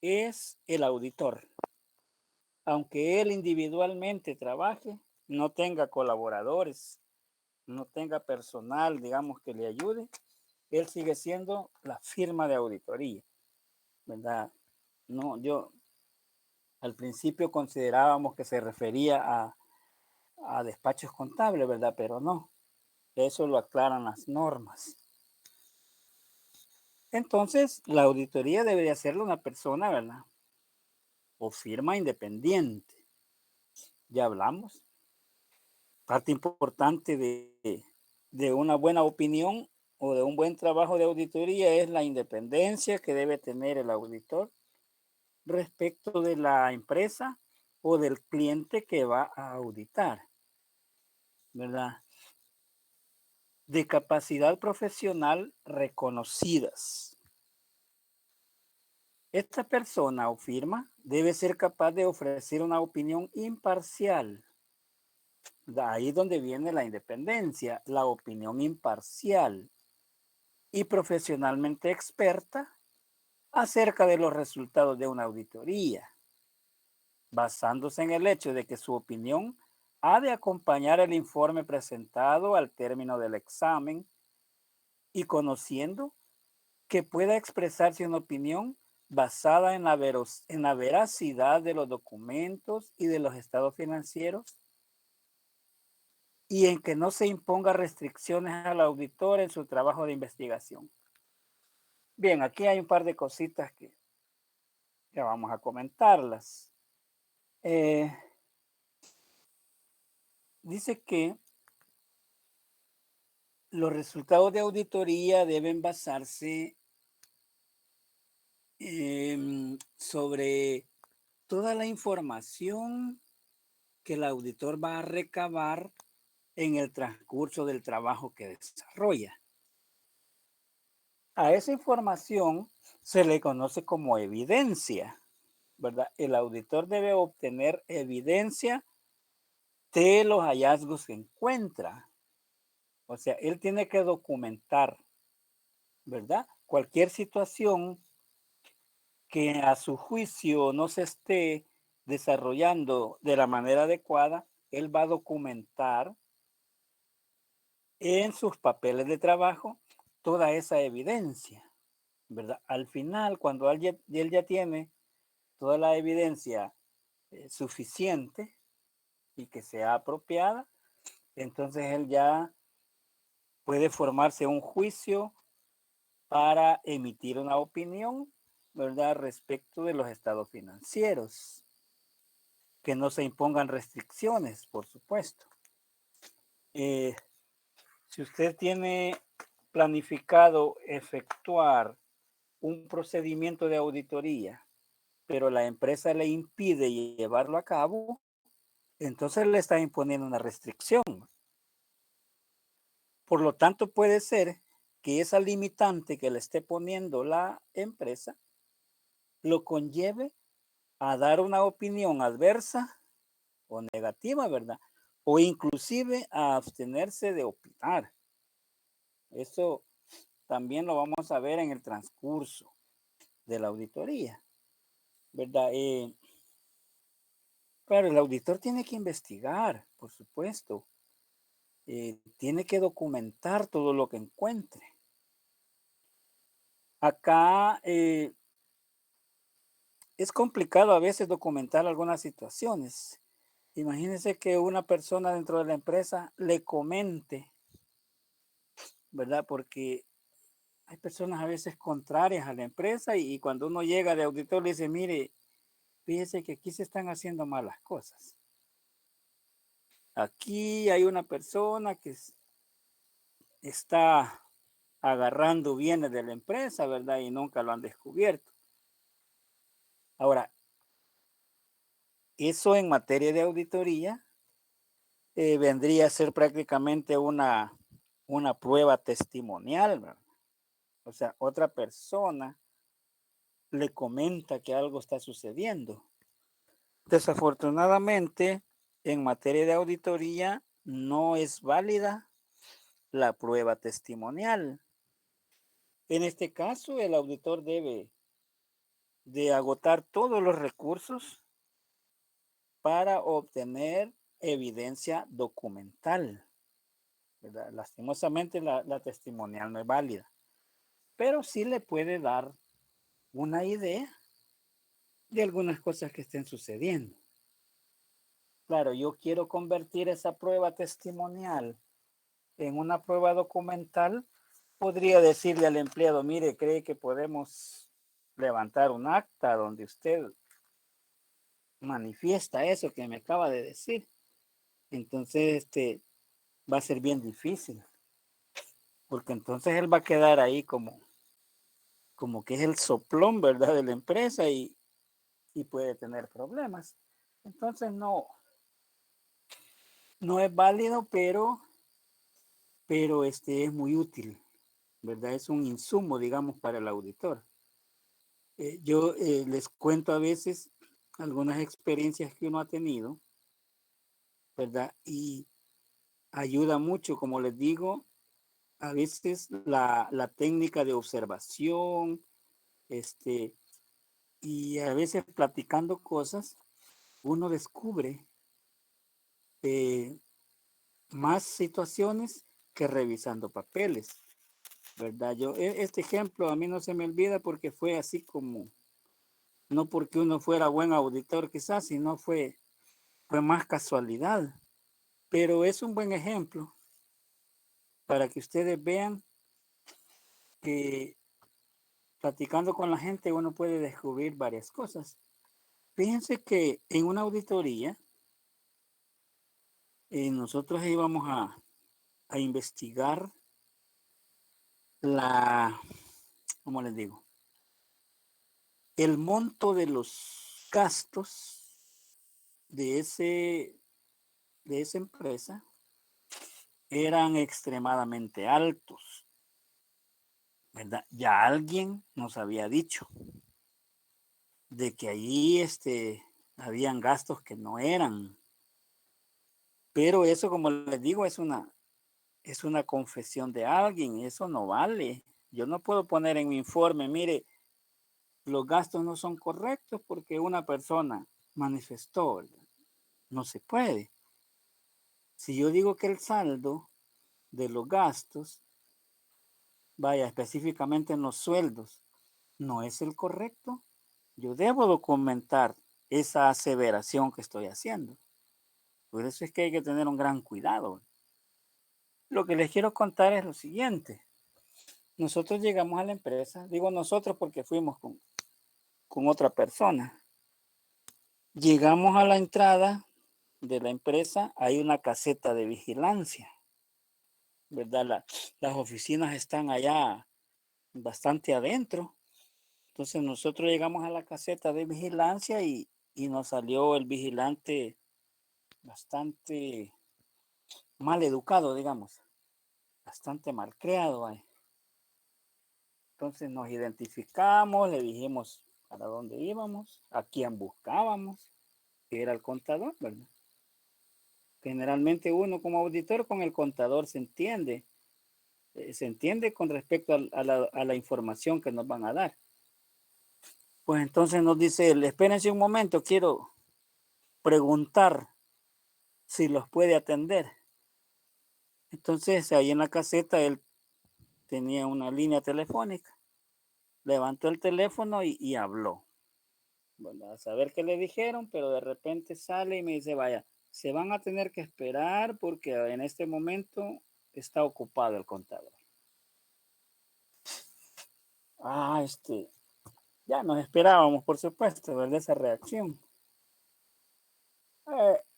es el auditor. Aunque él individualmente trabaje, no tenga colaboradores, no tenga personal, digamos, que le ayude, él sigue siendo la firma de auditoría, ¿verdad? No, yo al principio considerábamos que se refería a despachos contables, ¿verdad? Pero no, eso lo aclaran las normas. Entonces, la auditoría debería hacerlo una persona, ¿verdad? O firma independiente. Ya hablamos. Parte importante de una buena opinión o de un buen trabajo de auditoría es la independencia que debe tener el auditor respecto de la empresa o del cliente que va a auditar, ¿verdad? De capacidad profesional reconocidas. Esta persona o firma debe ser capaz de ofrecer una opinión imparcial. De ahí donde viene la independencia, la opinión imparcial y profesionalmente experta acerca de los resultados de una auditoría, basándose en el hecho de que su opinión ha de acompañar el informe presentado al término del examen y conociendo que pueda expresarse una opinión basada en la veracidad de los documentos y de los estados financieros y en que no se imponga restricciones al auditor en su trabajo de investigación. Bien, aquí hay un par de cositas que vamos a comentarlas. Eh, Dice que los resultados de auditoría deben basarse sobre toda la información que el auditor va a recabar en el transcurso del trabajo que desarrolla. A esa información se le conoce como evidencia, ¿verdad? El auditor debe obtener evidencia de los hallazgos que encuentra. O sea, él tiene que documentar, ¿verdad? Cualquier situación que a su juicio no se esté desarrollando de la manera adecuada, él va a documentar en sus papeles de trabajo toda esa evidencia, ¿verdad? Al final, cuando él ya tiene toda la evidencia suficiente y que sea apropiada, entonces él ya puede formarse un juicio para emitir una opinión, ¿verdad? Respecto de los estados financieros, que no se impongan restricciones, por supuesto. Eh, si usted tiene planificado efectuar un procedimiento de auditoría, pero la empresa le impide llevarlo a cabo, entonces le está imponiendo una restricción. Por lo tanto, puede ser que esa limitante que le esté poniendo la empresa lo conlleve a dar una opinión adversa o negativa, ¿verdad? O inclusive a abstenerse de opinar. Eso también lo vamos a ver en el transcurso de la auditoría, ¿verdad? Claro, el auditor tiene que investigar, por supuesto, tiene que documentar todo lo que encuentre. Acá es complicado a veces documentar algunas situaciones. Imagínense que una persona dentro de la empresa le comente, ¿verdad? Porque hay personas a veces contrarias a la empresa y cuando uno llega de auditor le dice, mire, fíjese que aquí se están haciendo malas cosas. Aquí hay una persona que está agarrando bienes de la empresa, ¿verdad? Y nunca lo han descubierto. Ahora, eso en materia de auditoría vendría a ser prácticamente una prueba testimonial, ¿verdad? O sea, otra persona le comenta que algo está sucediendo. Desafortunadamente, en materia de auditoría no es válida la prueba testimonial. En este caso, el auditor debe de agotar todos los recursos para obtener evidencia documental, ¿verdad? Lastimosamente la testimonial no es válida, pero sí le puede dar una idea de algunas cosas que estén sucediendo. Claro, yo quiero convertir esa prueba testimonial en una prueba documental. Podría decirle al empleado, mire, cree que podemos levantar un acta donde usted manifiesta eso que me acaba de decir. Entonces, va a ser bien difícil, porque entonces él va a quedar ahí como que es el soplón, ¿verdad? De la empresa y puede tener problemas. Entonces no es válido, pero es muy útil, ¿verdad? Es un insumo, digamos, para el auditor. Yo les cuento a veces algunas experiencias que uno ha tenido, ¿verdad? Y ayuda mucho, como les digo, a veces la técnica de observación, y a veces platicando cosas, uno descubre más situaciones que revisando papeles, ¿verdad? Este ejemplo a mí no se me olvida porque fue así como, no porque uno fuera buen auditor quizás, sino fue más casualidad, pero es un buen ejemplo para que ustedes vean que platicando con la gente uno puede descubrir varias cosas. Fíjense que en una auditoría nosotros íbamos a investigar ¿cómo les digo? El monto de los gastos de, de esa empresa eran extremadamente altos, ¿verdad? Ya alguien nos había dicho de que allí habían gastos que no eran, pero eso, como les digo, es una confesión de alguien, eso no vale. Yo no puedo poner en mi informe, mire, los gastos no son correctos porque una persona manifestó, ¿verdad? No se puede. Si yo digo que el saldo de los gastos, vaya específicamente en los sueldos, no es el correcto, yo debo documentar esa aseveración que estoy haciendo. Por eso es que hay que tener un gran cuidado. Lo que les quiero contar es lo siguiente. Nosotros llegamos a la empresa, digo nosotros porque fuimos con otra persona. Llegamos a la entrada de la empresa, hay una caseta de vigilancia, ¿verdad? Las oficinas están allá bastante adentro. Entonces nosotros llegamos a la caseta de vigilancia y nos salió el vigilante bastante mal educado, digamos, bastante mal creado. Entonces nos identificamos, le dijimos para dónde íbamos, a quién buscábamos, que era el contador, ¿verdad? Generalmente uno como auditor con el contador se entiende con respecto a la información que nos van a dar. Pues entonces nos dice él, espérense un momento, quiero preguntar si los puede atender. Entonces ahí en la caseta él tenía una línea telefónica, levantó el teléfono y habló. Bueno, a saber qué le dijeron, pero de repente sale y me dice, vaya, se van a tener que esperar porque en este momento está ocupado el contador. Ah, ya nos esperábamos, por supuesto, ver esa reacción.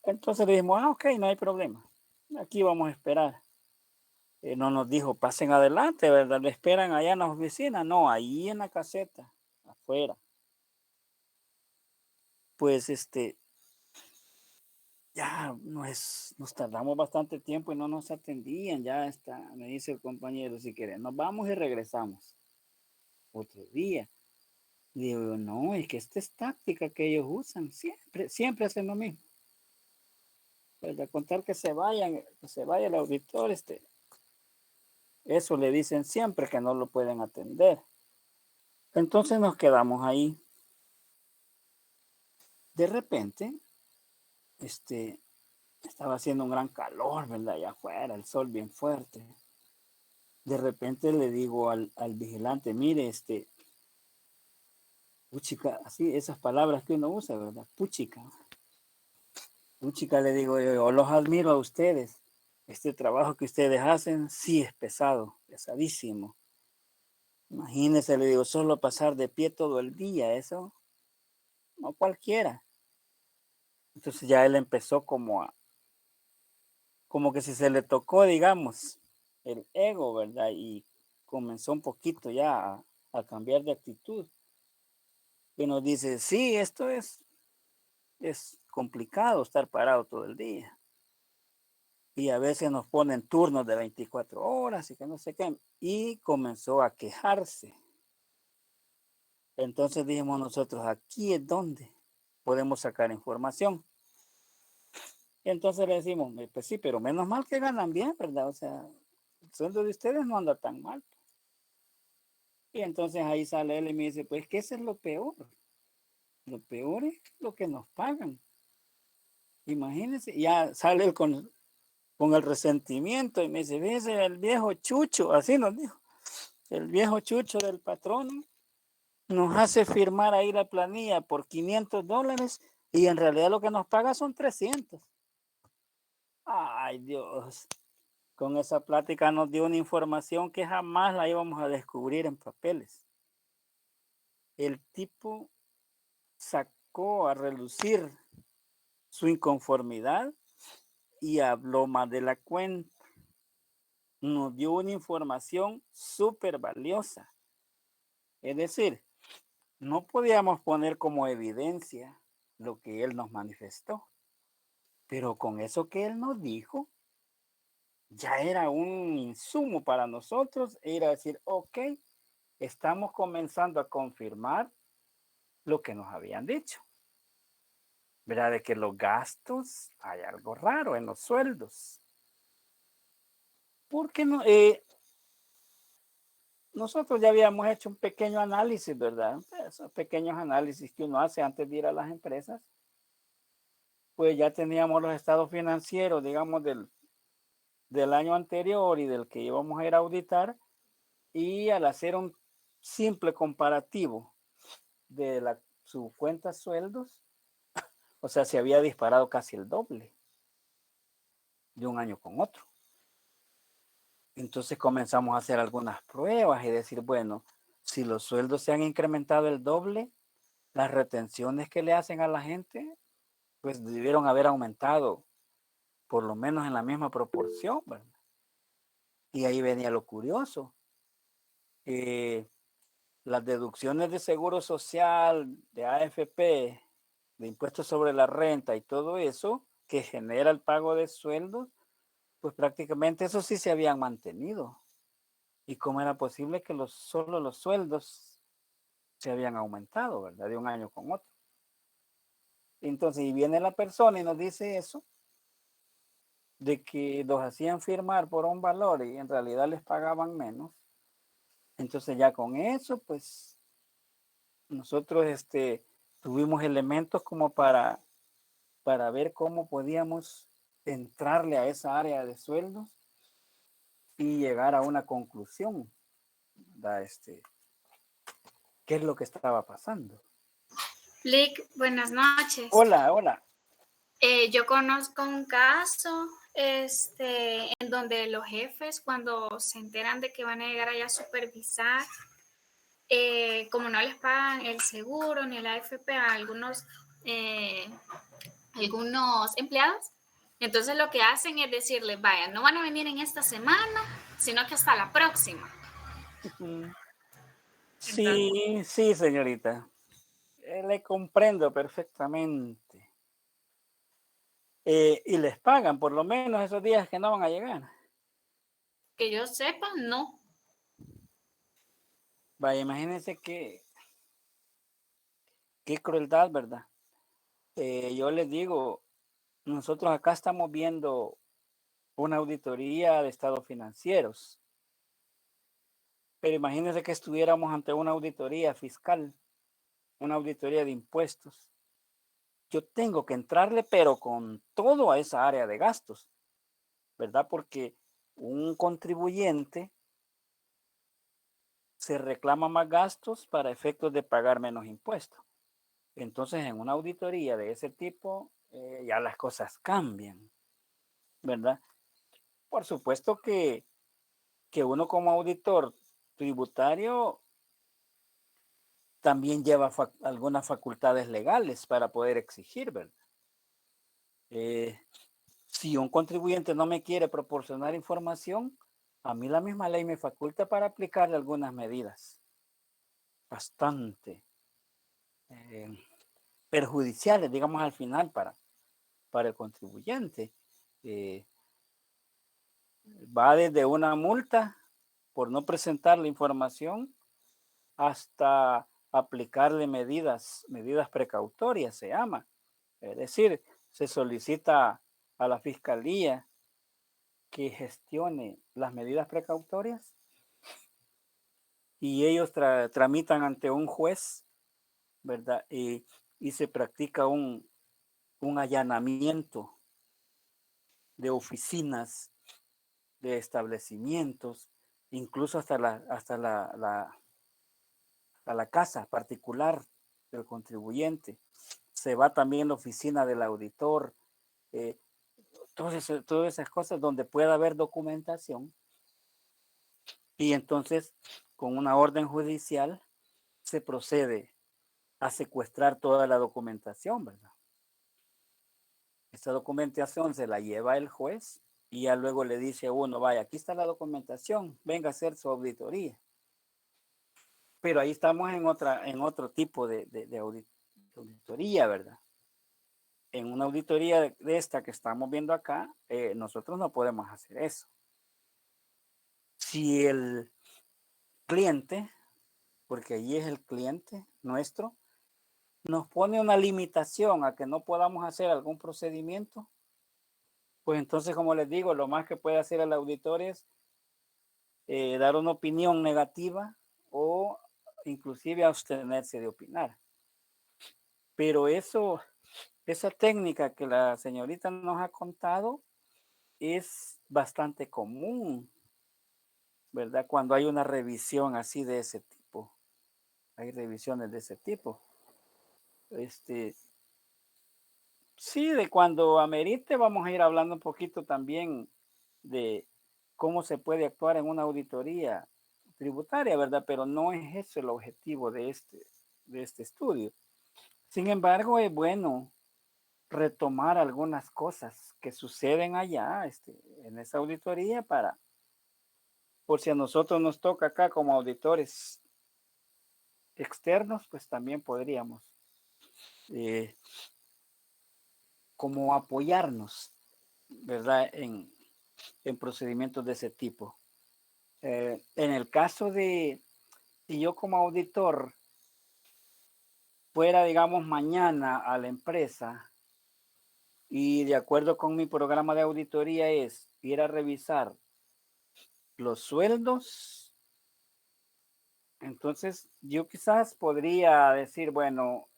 Entonces le dijimos, ok, no hay problema. Aquí vamos a esperar. No nos dijo, pasen adelante, ¿verdad? ¿Le esperan allá en la oficina? No, ahí en la caseta, afuera. Pues ya nos tardamos bastante tiempo y no nos atendían. Ya está, me dice el compañero, si quieren, nos vamos y regresamos otro día. Digo, no, es que esta es táctica que ellos usan, siempre hacen lo mismo. Pues de contar que se vaya el auditor, eso le dicen siempre que no lo pueden atender. Entonces nos quedamos ahí. de repente, estaba haciendo un gran calor, ¿verdad? Allá afuera, el sol bien fuerte. De repente le digo al vigilante, mire, puchica, así, esas palabras que uno usa, ¿verdad? Puchica. Puchica, le digo yo los admiro a ustedes. Este trabajo que ustedes hacen, sí es pesado, pesadísimo. Imagínense, le digo, solo pasar de pie todo el día, eso, no cualquiera. Entonces ya él empezó como que si se le tocó, digamos, el ego, ¿verdad? Y comenzó un poquito ya a cambiar de actitud. Y nos dice, sí, esto es complicado estar parado todo el día. Y a veces nos ponen turnos de 24 horas y que no sé qué. Y comenzó a quejarse. Entonces dijimos nosotros, aquí es donde podemos sacar información. Y entonces le decimos, pues sí, pero menos mal que ganan bien, ¿verdad? O sea, el sueldo de ustedes no anda tan mal. Y entonces ahí sale él y me dice, pues que eso es lo peor. Lo peor es lo que nos pagan. Imagínense, ya sale él con el resentimiento y me dice, fíjese, el viejo chucho, así nos dijo, el viejo chucho del patrón nos hace firmar ahí la planilla por $500 y en realidad lo que nos paga son 300. Ay, Dios. Con esa plática nos dio una información que jamás la íbamos a descubrir en papeles. El tipo sacó a relucir su inconformidad y habló más de la cuenta. Nos dio una información súper valiosa. Es decir, no podíamos poner como evidencia lo que él nos manifestó, pero con eso que él nos dijo, ya era un insumo para nosotros, era decir, ok, estamos comenzando a confirmar lo que nos habían dicho, ¿verdad? De que los gastos, hay algo raro en los sueldos. ¿Por qué no? Nosotros ya habíamos hecho un pequeño análisis, ¿verdad? Esos pequeños análisis que uno hace antes de ir a las empresas, pues ya teníamos los estados financieros, digamos, del año anterior y del que íbamos a ir a auditar, y al hacer un simple comparativo de su cuenta sueldos, o sea, se había disparado casi el doble de un año con otro. Entonces comenzamos a hacer algunas pruebas y decir, bueno, si los sueldos se han incrementado el doble, las retenciones que le hacen a la gente, pues debieron haber aumentado por lo menos en la misma proporción, ¿verdad? Y ahí venía lo curioso. Las deducciones de seguro social, de AFP, de impuestos sobre la renta y todo eso que genera el pago de sueldos, pues prácticamente eso sí se habían mantenido. ¿Y cómo era posible que solo los sueldos se habían aumentado, ¿verdad? De un año con otro. Entonces, y viene la persona y nos dice eso, de que los hacían firmar por un valor y en realidad les pagaban menos. Entonces ya con eso, pues nosotros tuvimos elementos como para ver cómo podíamos entrarle a esa área de sueldos y llegar a una conclusión, ¿verdad? ¿Qué es lo que estaba pasando? Lick, buenas noches. Hola, hola. Yo conozco un caso en donde los jefes, cuando se enteran de que van a llegar allá a supervisar, como no les pagan el seguro ni el AFP a algunos empleados, entonces lo que hacen es decirles, vaya, no van a venir en esta semana, sino que hasta la próxima. Entonces, Sí, sí, señorita. Le comprendo perfectamente. Y les pagan por lo menos esos días que no van a llegar. que yo sepa, no. Vaya, imagínense qué crueldad, ¿verdad? Yo les digo, nosotros acá estamos viendo una auditoría de estados financieros, pero imagínense que estuviéramos ante una auditoría fiscal, una auditoría de impuestos. yo tengo que entrarle, pero con todo a esa área de gastos, ¿verdad? Porque un contribuyente se reclama más gastos para efectos de pagar menos impuestos. Entonces, en una auditoría de ese tipo, ya las cosas cambian, ¿verdad? Por supuesto que uno como auditor tributario también lleva algunas facultades legales para poder exigir, ¿verdad? Si un contribuyente no me quiere proporcionar información, a mí la misma ley me faculta para aplicarle algunas medidas bastante eh, perjudiciales, digamos, al final para el contribuyente. Eh, Va desde una multa por no presentar la información hasta aplicarle medidas precautorias, se llama. Es decir, se solicita a la fiscalía que gestione las medidas precautorias y ellos tramitan ante un juez, ¿verdad? Y se practica un allanamiento de oficinas, de establecimientos, incluso a la casa particular del contribuyente. Se va también a la oficina del auditor, eh, todas esas cosas donde pueda haber documentación. Y entonces, con una orden judicial, se procede a secuestrar toda la documentación, ¿verdad? Esta documentación se la lleva el juez y ya luego le dice a uno, vaya, aquí está la documentación, venga a hacer su auditoría. Pero ahí estamos en otro tipo de auditoría, ¿verdad? En una auditoría de esta que estamos viendo acá, nosotros no podemos hacer eso. Si el cliente, porque allí es el cliente nuestro, nos pone una limitación a que no podamos hacer algún procedimiento, pues entonces, como les digo, lo más que puede hacer el auditor es dar una opinión negativa o inclusive abstenerse de opinar. Pero esa técnica que la señorita nos ha contado es bastante común, ¿verdad? Cuando hay una revisión así de ese tipo. Hay revisiones de ese tipo. Sí, de cuando amerite vamos a ir hablando un poquito también de cómo se puede actuar en una auditoría tributaria, ¿verdad? Pero no es ese el objetivo de este estudio. Sin embargo, es bueno retomar algunas cosas que suceden allá en esa auditoría por si a nosotros nos toca acá como auditores externos, pues también podríamos eh, como apoyarnos, ¿verdad? En procedimientos de ese tipo. En el caso de si yo como auditor fuera, digamos, mañana a la empresa y de acuerdo con mi programa de auditoría es ir a revisar los sueldos, entonces yo quizás podría decir, bueno,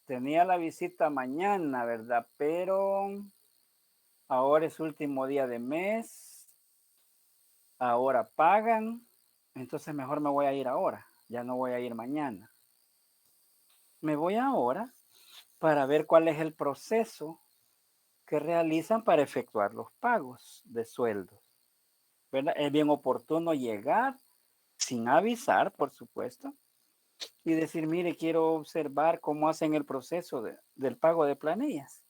tenía la visita mañana, ¿verdad? Pero ahora es último día de mes, ahora pagan, entonces mejor me voy a ir ahora, ya no voy a ir mañana. Me voy ahora para ver cuál es el proceso que realizan para efectuar los pagos de sueldos, ¿verdad? Es bien oportuno llegar sin avisar, por supuesto, y decir, mire, quiero observar cómo hacen el proceso del pago de planillas.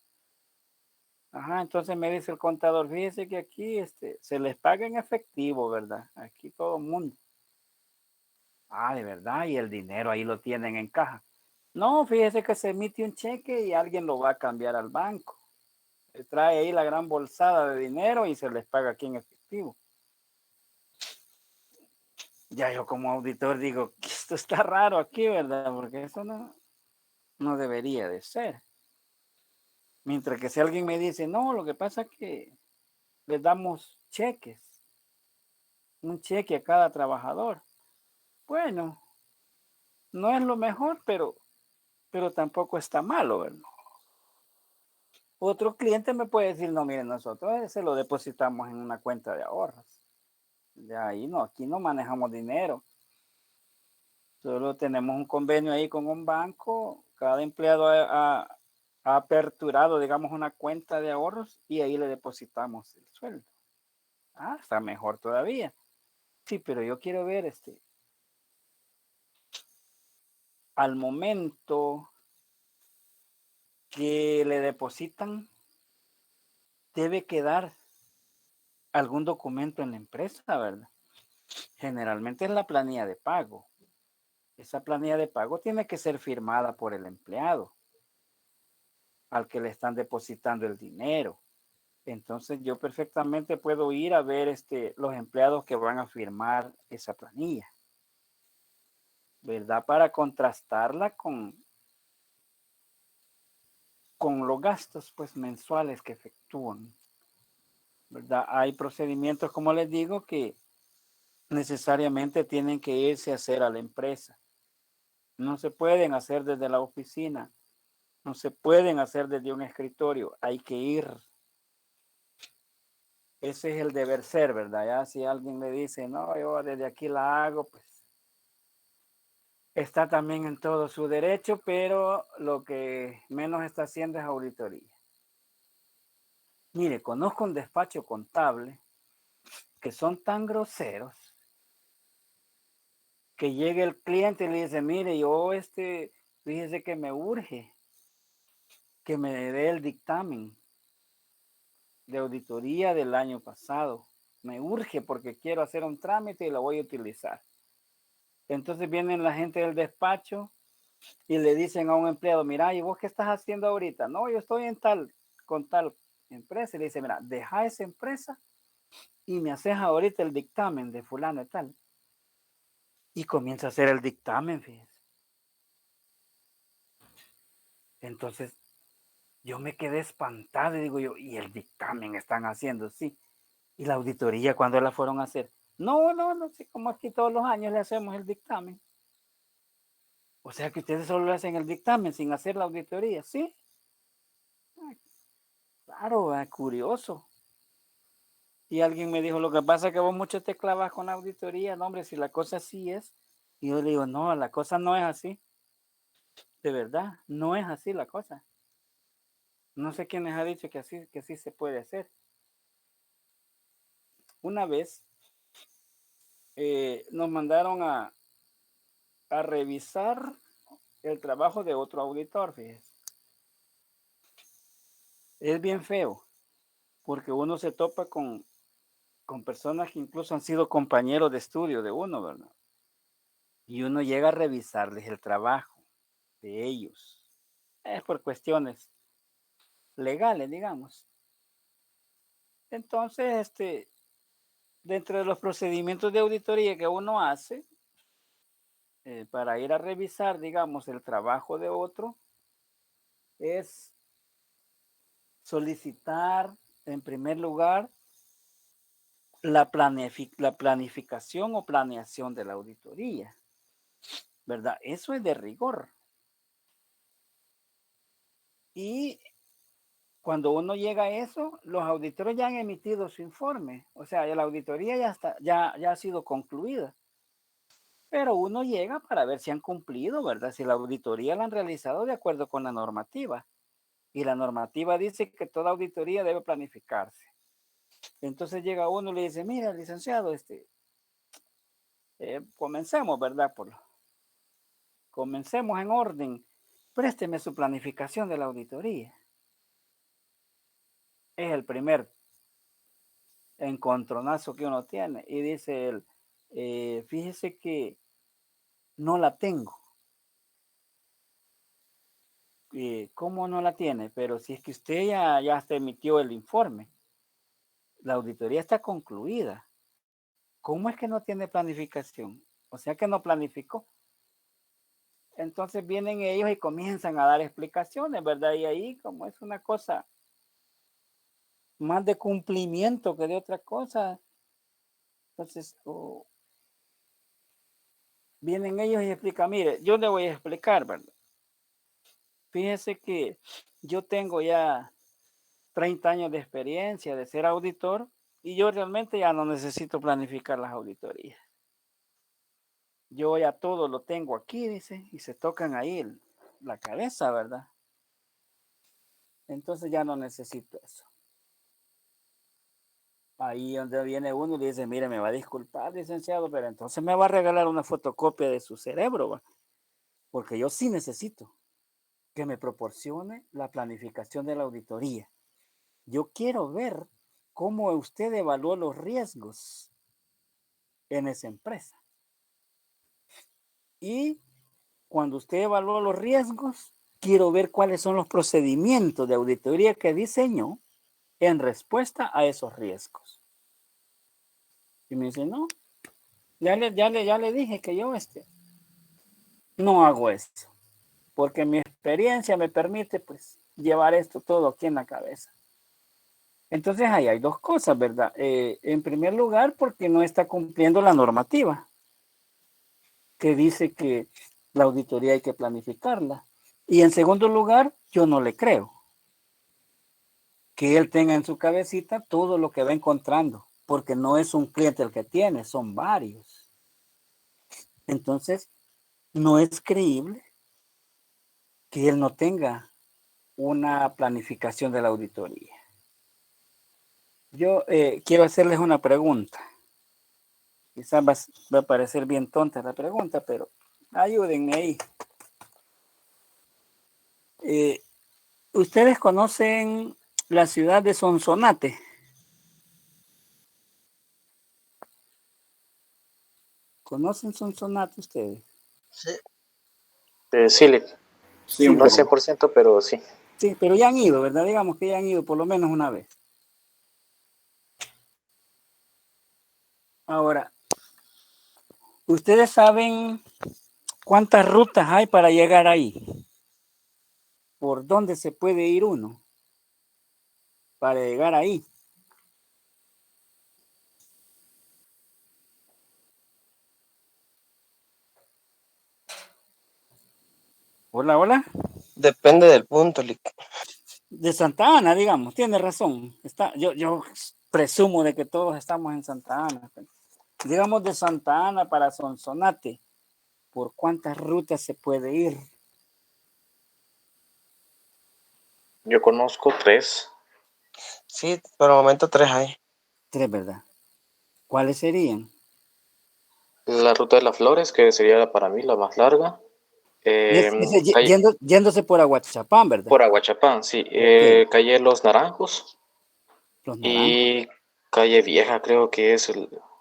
Ajá, entonces me dice el contador, fíjese que aquí se les paga en efectivo, ¿verdad? Aquí todo el mundo. Ah, de verdad, y el dinero ahí lo tienen en caja. No, fíjese que se emite un cheque y alguien lo va a cambiar al banco. Trae ahí la gran bolsada de dinero y se les paga aquí en efectivo. Ya yo como auditor digo, esto está raro aquí, ¿verdad? Porque eso no debería de ser. Mientras que si alguien me dice, no, lo que pasa es que les damos cheques, un cheque a cada trabajador. Bueno, no es lo mejor, pero tampoco está malo, ¿verdad? Otro cliente me puede decir, no, miren, nosotros se lo depositamos en una cuenta de ahorros. De ahí no, aquí no manejamos dinero. Solo tenemos un convenio ahí con un banco. Cada empleado ha aperturado, digamos, una cuenta de ahorros y ahí le depositamos el sueldo. Ah, está mejor todavía. Sí, pero yo quiero ver al momento que le depositan, debe quedar algún documento en la empresa, ¿verdad? Generalmente es la planilla de pago. Esa planilla de pago tiene que ser firmada por el empleado al que le están depositando el dinero. Entonces yo perfectamente puedo ir a ver los empleados que van a firmar esa planilla, ¿verdad? Para contrastarla con los gastos pues mensuales que efectúan, ¿verdad? Hay procedimientos, como les digo, que necesariamente tienen que irse a hacer a la empresa. No se pueden hacer desde la oficina, no se pueden hacer desde un escritorio, hay que ir. Ese es el deber ser, ¿verdad? Ya si alguien me dice, no, yo desde aquí la hago, pues está también en todo su derecho, pero lo que menos está haciendo es auditoría. Mire, conozco un despacho contable que son tan groseros que llegue el cliente y le dice, mire, yo fíjese que me urge que me dé el dictamen de auditoría del año pasado. Me urge porque quiero hacer un trámite y lo voy a utilizar. Entonces vienen la gente del despacho y le dicen a un empleado, mira, ¿y vos qué estás haciendo ahorita? No, yo estoy con tal empresa. Y le dice, mira, deja esa empresa y me haces ahorita el dictamen de fulano y tal. Y comienza a hacer el dictamen, fíjese. Entonces yo me quedé espantado y digo yo, ¿y el dictamen están haciendo? Sí. ¿Y la auditoría cuándo la fueron a hacer? No sé, como aquí todos los años le hacemos el dictamen. O sea que ustedes solo le hacen el dictamen sin hacer la auditoría, ¿sí? Claro, curioso. Y alguien me dijo, lo que pasa es que vos mucho te clavas con la auditoría, no hombre, si la cosa así es. Y yo le digo, no, la cosa no es así. De verdad, no es así la cosa. No sé quién les ha dicho que así se puede hacer. Una vez nos mandaron a revisar el trabajo de otro auditor, fíjese. Es bien feo, porque uno se topa con personas que incluso han sido compañeros de estudio de uno, ¿verdad? Y uno llega a revisarles el trabajo de ellos. Es por cuestiones legales, digamos. Entonces, dentro de los procedimientos de auditoría que uno hace, para ir a revisar, digamos, el trabajo de otro, es solicitar, en primer lugar, la planificación o planeación de la auditoría, ¿verdad? Eso es de rigor. Y cuando uno llega a eso, los auditores ya han emitido su informe, o sea, la auditoría ya ha sido concluida. Pero uno llega para ver si han cumplido, ¿verdad? Si la auditoría la han realizado de acuerdo con la normativa. Y la normativa dice que toda auditoría debe planificarse. Entonces llega uno y le dice, mira, licenciado, comencemos, ¿verdad? Comencemos en orden. Présteme su planificación de la auditoría. Es el primer encontronazo que uno tiene. Y dice él, fíjese que no la tengo. ¿Cómo no la tiene? Pero si es que usted ya hasta emitió el informe, la auditoría está concluida. ¿Cómo es que no tiene planificación? O sea que no planificó. Entonces vienen ellos y comienzan a dar explicaciones, ¿verdad? Y ahí como es una cosa más de cumplimiento que de otra cosa, entonces vienen ellos y explican, mire, yo le voy a explicar, ¿verdad? Fíjese que yo tengo ya 30 años de experiencia de ser auditor y yo realmente ya no necesito planificar las auditorías. Yo ya todo lo tengo aquí, dice, y se tocan ahí la cabeza, ¿verdad? Entonces ya no necesito eso. Ahí donde viene uno y le dice, mire, me va a disculpar, licenciado, pero entonces me va a regalar una fotocopia de su cerebro, ¿va? Porque yo sí necesito que me proporcione la planificación de la auditoría. Yo quiero ver cómo usted evaluó los riesgos en esa empresa. Y cuando usted evaluó los riesgos, quiero ver cuáles son los procedimientos de auditoría que diseñó en respuesta a esos riesgos. Y me dice, no, ya le dije que yo no hago esto, porque mi experiencia me permite pues llevar esto todo aquí en la cabeza. Entonces ahí hay dos cosas, ¿verdad? En primer lugar, porque no está cumpliendo la normativa que dice que la auditoría hay que planificarla. Y en segundo lugar, yo no le creo que él tenga en su cabecita todo lo que va encontrando, porque no es un cliente el que tiene, son varios. Entonces, no es creíble que él no tenga una planificación de la auditoría. Yo quiero hacerles una pregunta. Quizás va a parecer bien tonta la pregunta, pero ayúdenme ahí. ¿Ustedes conocen la ciudad de Sonsonate? ¿Conocen Sonsonate ustedes? Sí. Sí, Sí, no al 100%, pero sí. Sí, pero ya han ido, ¿verdad? Digamos que ya han ido por lo menos una vez. Ahora, ¿ustedes saben cuántas rutas hay para llegar ahí? ¿Por dónde se puede ir uno para llegar ahí? Hola, hola. Depende del punto, De Santa Ana, digamos, tiene razón. Yo presumo de que todos estamos en Santa Ana. Digamos de Santa Ana para Sonsonate, ¿por cuántas rutas se puede ir? Yo conozco 3. Sí, por el momento 3 hay. 3, ¿verdad? ¿Cuáles serían? La ruta de las flores, que sería para mí la más larga. Yéndose por Aguachapán, ¿verdad? Por Aguachapán, sí. Okay. Calle Los Naranjos. Los Naranjos. Y calle Vieja, creo que es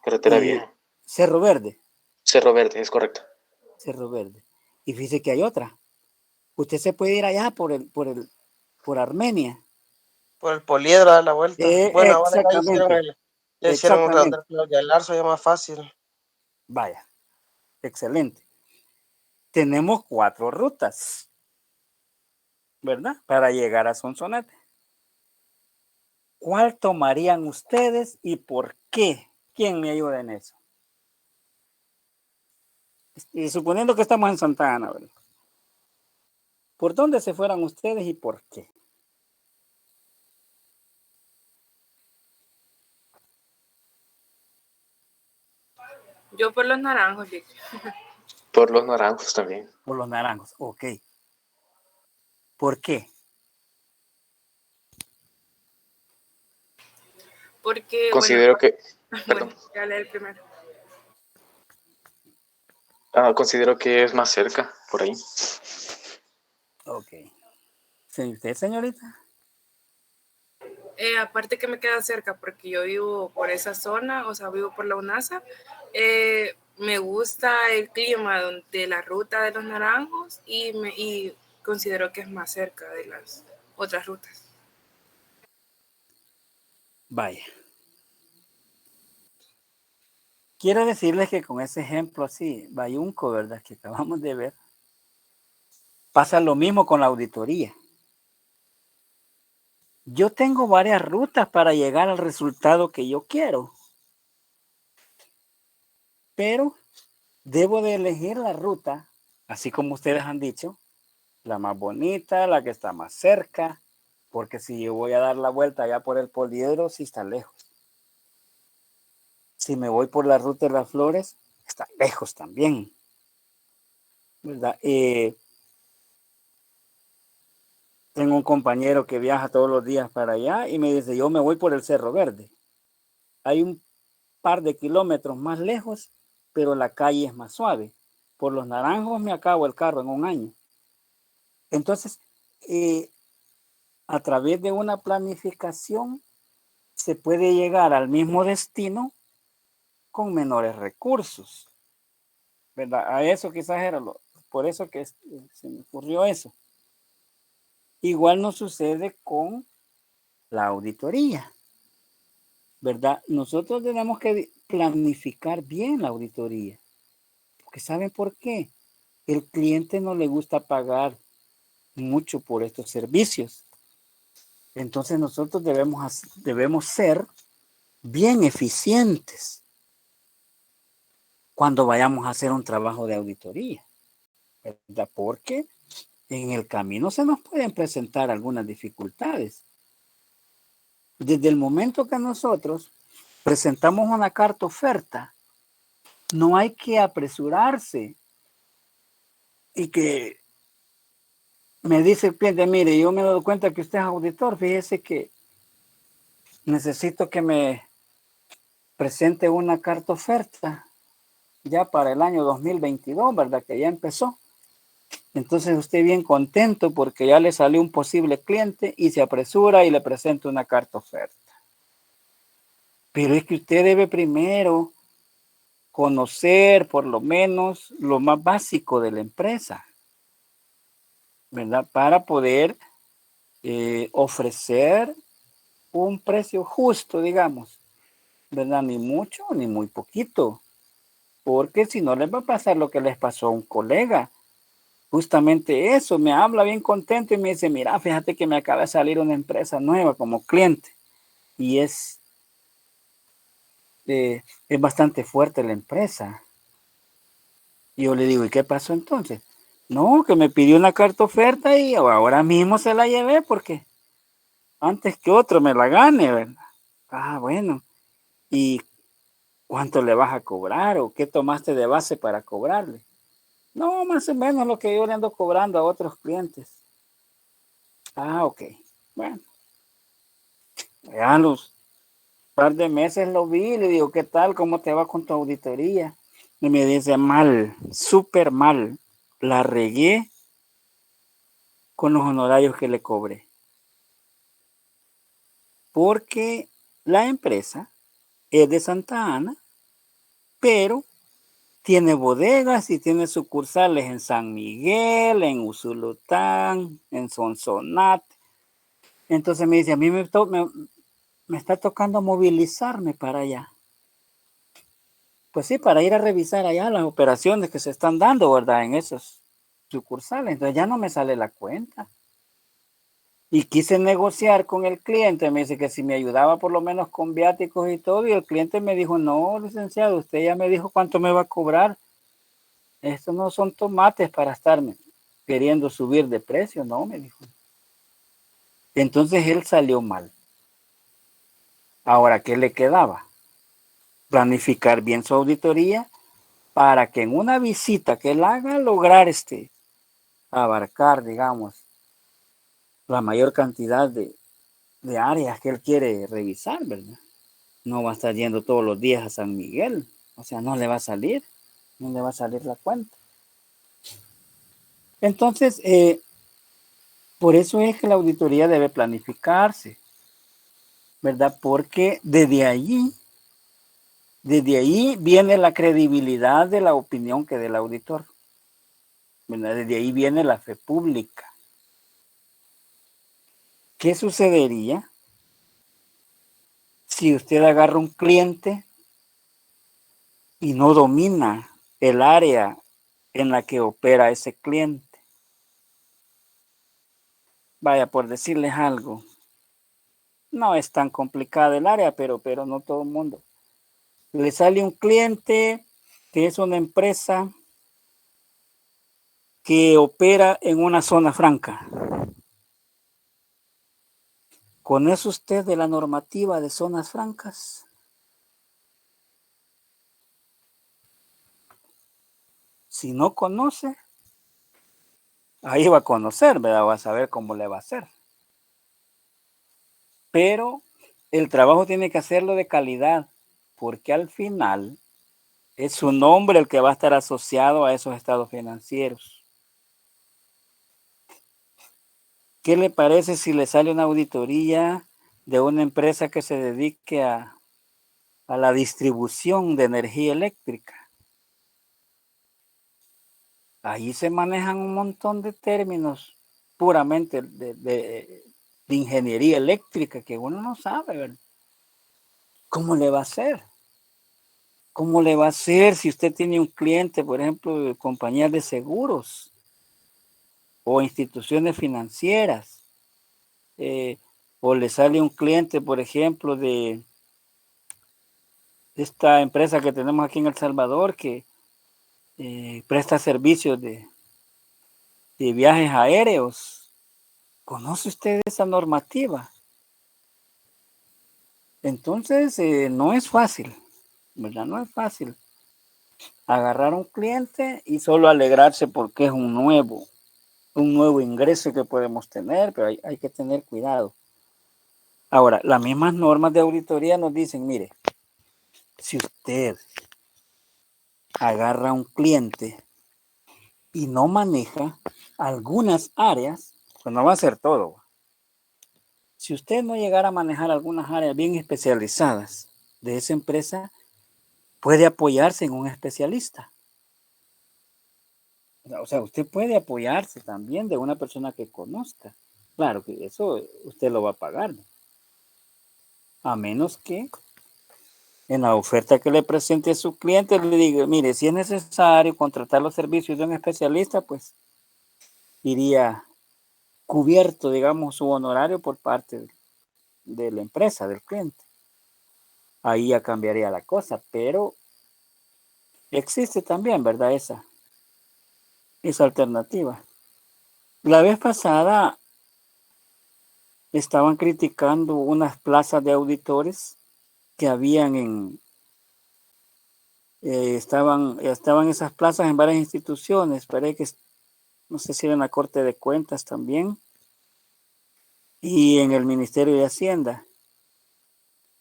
carretera vieja. Cerro Verde. Cerro Verde, es correcto. Cerro Verde. Y fíjese que hay otra. Usted se puede ir allá por Armenia. Por el Poliedro a dar la vuelta. Bueno, ahora ya Exactamente. le hicieron un redondel y al Larzo ya más fácil. Vaya, excelente. Tenemos 4 rutas, ¿verdad? Para llegar a Sonsonate. ¿Cuál tomarían ustedes y por qué? ¿Quién me ayuda en eso? Y suponiendo que estamos en Santa Ana, ¿verdad? ¿Por dónde se fueran ustedes y por qué? Yo por los naranjos, Lick. Por los naranjos también. Por los naranjos, ok. ¿Por qué? Porque, Considero que... Bueno, ya leí el primero. Considero que es más cerca, por ahí. Ok. ¿Sí, usted, señorita? Aparte que me queda cerca porque yo vivo por esa zona, o sea, vivo por la UNASA. Me gusta el clima de la ruta de los naranjos y considero que es más cerca de las otras rutas. Vaya. Quiero decirles que con ese ejemplo así, bayunco, ¿verdad? Que acabamos de ver, pasa lo mismo con la auditoría. Yo tengo varias rutas para llegar al resultado que yo quiero, pero debo de elegir la ruta, así como ustedes han dicho, la más bonita, la que está más cerca, Porque si yo voy a dar la vuelta allá por el Poliedro, sí está lejos. Si me voy por la ruta de las flores, está lejos también, ¿verdad? Tengo un compañero que viaja todos los días para allá y me dice, yo me voy por el Cerro Verde. Hay un par de kilómetros más lejos, pero la calle es más suave. Por los Naranjos me acabo el carro en un año. Entonces, a través de una planificación se puede llegar al mismo destino con menores recursos, ¿verdad? A eso quizás era por eso que se me ocurrió eso. Igual nos sucede con la auditoría, ¿verdad? Nosotros tenemos que planificar bien la auditoría, porque ¿saben por qué? El cliente no le gusta pagar mucho por estos servicios. Entonces nosotros debemos ser bien eficientes cuando vayamos a hacer un trabajo de auditoría, ¿verdad? Porque en el camino se nos pueden presentar algunas dificultades. Desde el momento que nosotros presentamos una carta oferta, no hay que apresurarse y que me dice el cliente, mire, yo me he dado cuenta que usted es auditor, fíjese que necesito que me presente una carta oferta ya para el año 2022, ¿verdad? Que ya empezó. Entonces usted bien contento porque ya le salió un posible cliente y se apresura y le presenta una carta oferta. Pero es que usted debe primero conocer por lo menos lo más básico de la empresa, ¿verdad? Para poder ofrecer un precio justo, digamos, ¿verdad? Ni mucho ni muy poquito, porque si no les va a pasar lo que les pasó a un colega. Justamente eso, me habla bien contento y me dice, mira, fíjate que me acaba de salir una empresa nueva como cliente y es bastante fuerte la empresa. Y yo le digo, ¿y qué pasó entonces? No, que me pidió una carta oferta y ahora mismo se la llevé porque antes que otro me la gane, ¿verdad? Ah, bueno. ¿Y cuánto le vas a cobrar o qué tomaste de base para cobrarle? No, más o menos lo que yo le ando cobrando a otros clientes. Ah, ok. Bueno, ya los par de meses lo vi y le digo, ¿qué tal? ¿Cómo te va con tu auditoría? Y me dice, mal, súper mal. La regué con los honorarios que le cobré. Porque la empresa es de Santa Ana, pero tiene bodegas y tiene sucursales en San Miguel, en Usulután, en Sonsonate. Entonces me dice, a mí me está tocando movilizarme para allá. Pues sí, para ir a revisar allá las operaciones que se están dando, ¿verdad? En esos sucursales. Entonces ya no me sale la cuenta. Y quise negociar con el cliente. Me dice que si me ayudaba por lo menos con viáticos y todo. Y el cliente me dijo, no, licenciado, usted ya me dijo cuánto me va a cobrar. Estos no son tomates para estarme queriendo subir de precio, no, me dijo. Entonces él salió mal. Ahora, ¿qué le quedaba? Planificar bien su auditoría para que en una visita que él haga lograr abarcar, digamos, la mayor cantidad de áreas que él quiere revisar, ¿verdad? No va a estar yendo todos los días a San Miguel, o sea, no le va a salir la cuenta. Entonces, por eso es que la auditoría debe planificarse, ¿verdad? Porque desde ahí viene la credibilidad de la opinión que dé el auditor, ¿verdad? Desde ahí viene la fe pública. ¿Qué sucedería si usted agarra un cliente y no domina el área en la que opera ese cliente? Vaya, por decirles algo, no es tan complicada el área, pero no todo el mundo. Le sale un cliente que es una empresa que opera en una zona franca. ¿Conoce usted de la normativa de zonas francas? Si no conoce, ahí va a conocer, ¿verdad? Va a saber cómo le va a hacer. Pero el trabajo tiene que hacerlo de calidad, porque al final es su nombre el que va a estar asociado a esos estados financieros. ¿Qué le parece si le sale una auditoría de una empresa que se dedique a la distribución de energía eléctrica? Ahí se manejan un montón de términos puramente de ingeniería eléctrica que uno no sabe, ¿verdad? ¿Cómo le va a hacer? ¿Cómo le va a hacer si usted tiene un cliente, por ejemplo, de compañías de seguros o instituciones financieras? O le sale un cliente, por ejemplo, de esta empresa que tenemos aquí en El Salvador que presta servicios de viajes aéreos. ¿Conoce usted esa normativa? Entonces, no es fácil, ¿verdad? No es fácil agarrar un cliente y solo alegrarse porque es un nuevo ingreso que podemos tener, pero hay que tener cuidado. Ahora, las mismas normas de auditoría nos dicen, mire, si usted agarra un cliente y no maneja algunas áreas, pues no va a ser todo. Si usted no llegara a manejar algunas áreas bien especializadas de esa empresa, puede apoyarse en un especialista. O sea, usted puede apoyarse también de una persona que conozca. Claro que eso usted lo va a pagar, ¿no? A menos que en la oferta que le presente a su cliente le diga, mire, si es necesario contratar los servicios de un especialista, pues iría cubierto, digamos, su honorario por parte de la empresa, del cliente. Ahí ya cambiaría la cosa, pero existe también, ¿verdad? Esa alternativa. La vez pasada estaban criticando unas plazas de auditores que habían estaban esas plazas en varias instituciones, parece que no sé si era en la Corte de Cuentas también y en el Ministerio de Hacienda.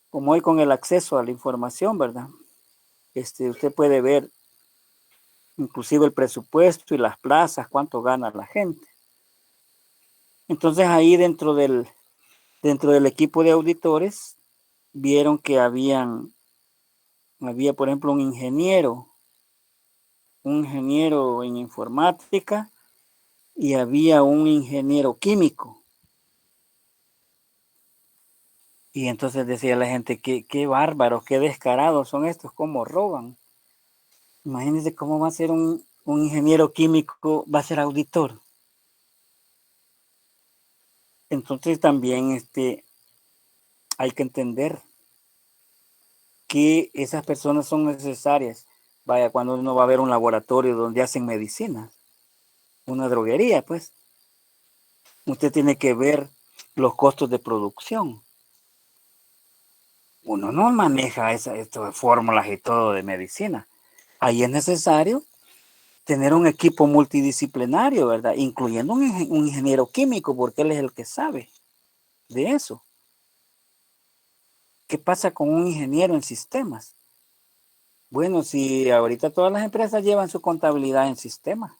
Como hoy con el acceso a la información, ¿verdad? Usted puede ver inclusive el presupuesto y las plazas, cuánto gana la gente. Entonces ahí dentro del equipo de auditores vieron que había, por ejemplo, un ingeniero en informática y había un ingeniero químico. Y entonces decía la gente, qué bárbaros, qué descarados son estos, cómo roban. Imagínense cómo va a ser un ingeniero químico, va a ser auditor. Entonces también hay que entender que esas personas son necesarias. Vaya, cuando uno va a ver un laboratorio donde hacen medicina, una droguería, pues, usted tiene que ver los costos de producción. Uno no maneja estas fórmulas y todo de medicina. Ahí es necesario tener un equipo multidisciplinario, ¿verdad? Incluyendo un ingeniero químico, porque él es el que sabe de eso. ¿Qué pasa con un ingeniero en sistemas? Bueno, si ahorita todas las empresas llevan su contabilidad en sistema,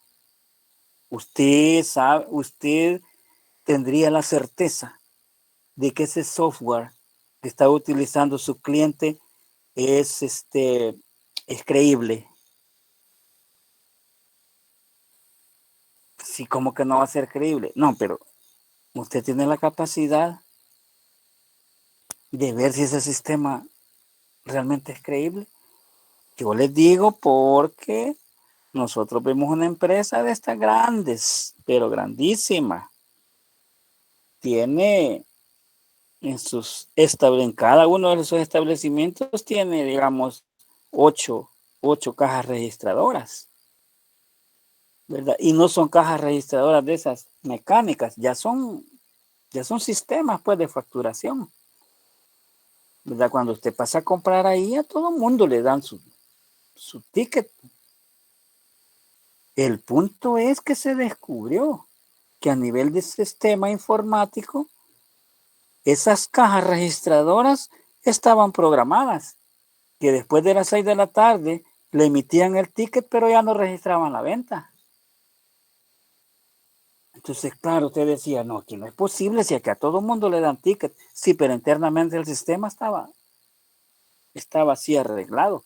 usted tendría la certeza de que ese software que está utilizando su cliente es creíble. Sí, como que no va a ser creíble. No, pero usted tiene la capacidad de ver si ese sistema realmente es creíble. Yo les digo porque nosotros vemos una empresa de estas grandes, pero grandísima. Tiene en cada uno de esos establecimientos tiene, digamos, 8 cajas registradoras, ¿verdad? Y no son cajas registradoras de esas mecánicas, ya son Ya son sistemas pues de facturación, ¿verdad? Cuando usted pasa a comprar ahí, a todo mundo le dan su ticket. El punto es que se descubrió que a nivel de sistema informático, esas cajas registradoras estaban programadas, que después de las 6 de la tarde le emitían el ticket, pero ya no registraban la venta. Entonces, claro, usted decía, no, aquí no es posible, si acá a todo el mundo le dan ticket. Sí, pero internamente el sistema estaba así arreglado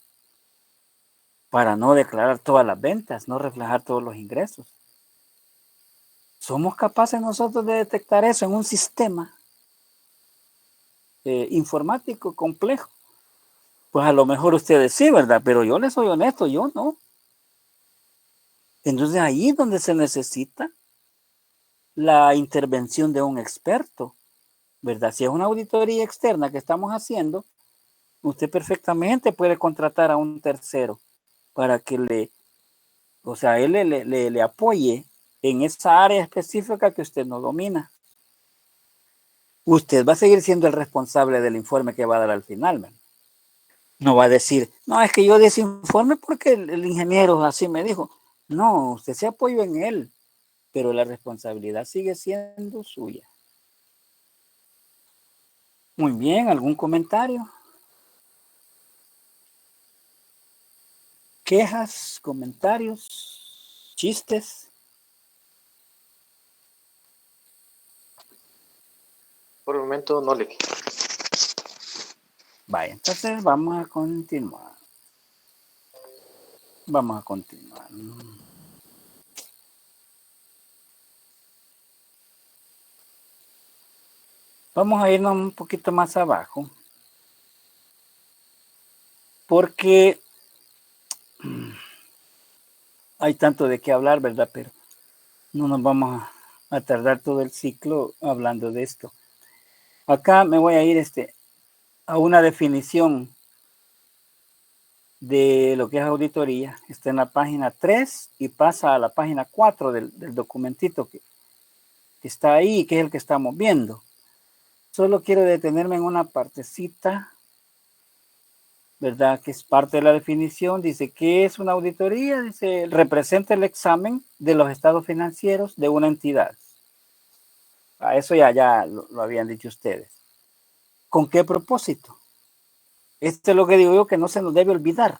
para no declarar todas las ventas, no reflejar todos los ingresos. ¿Somos capaces nosotros de detectar eso en un sistema informático complejo? Pues a lo mejor ustedes sí, ¿verdad? Pero yo les soy honesto, yo no. Entonces ahí es donde se necesita la intervención de un experto, ¿verdad? Si es una auditoría externa que estamos haciendo, usted perfectamente puede contratar a un tercero para que él le apoye en esa área específica que usted no domina. Usted va a seguir siendo el responsable del informe que va a dar al final, ¿verdad? No va a decir, no, es que yo di ese informe porque el ingeniero así me dijo. No, usted se apoyó en él, pero la responsabilidad sigue siendo suya. Muy bien, ¿algún comentario? ¿Quejas, comentarios, chistes? Por el momento no le. Vaya, entonces vamos a continuar. Vamos a continuar. Vamos a irnos un poquito más abajo. Porque hay tanto de qué hablar, ¿verdad? Pero no nos vamos a tardar todo el ciclo hablando de esto. Acá me voy a ir a una definición de lo que es auditoría. Está en la página 3 y pasa a la página 4 del documentito que está ahí, que es el que estamos viendo. Solo quiero detenerme en una partecita, ¿verdad? Que es parte de la definición. Dice, ¿qué es una auditoría? Dice, representa el examen de los estados financieros de una entidad. A eso ya lo habían dicho ustedes. ¿Con qué propósito? Esto es lo que digo yo, que no se nos debe olvidar.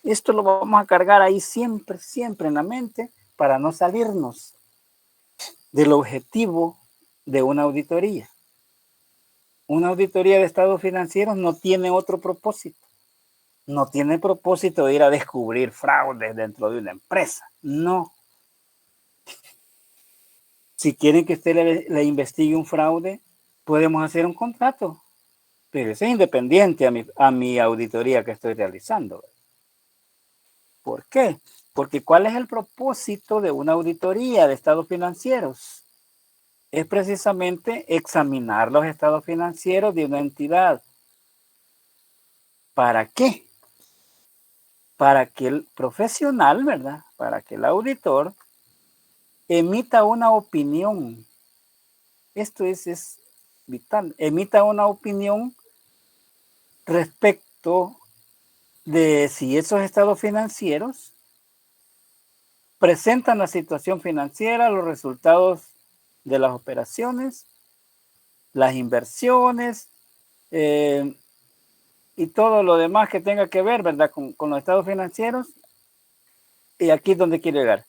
Esto lo vamos a cargar ahí siempre, siempre en la mente para no salirnos del objetivo de una auditoría. Una auditoría de estados financieros no tiene otro propósito. No tiene propósito de ir a descubrir fraudes dentro de una empresa. No. Si quieren que usted le investigue un fraude, podemos hacer un contrato. Pero ese es independiente a mi auditoría que estoy realizando. ¿Por qué? Porque ¿cuál es el propósito de una auditoría de estados financieros? Es precisamente examinar los estados financieros de una entidad. ¿Para qué? Para que el profesional, ¿verdad? Para que el auditor emita una opinión. Esto es vital. Emita una opinión respecto de si esos estados financieros presentan la situación financiera, los resultados de las operaciones, las inversiones y todo lo demás que tenga que ver, ¿verdad? Con los estados financieros. Y aquí es donde quiero llegar.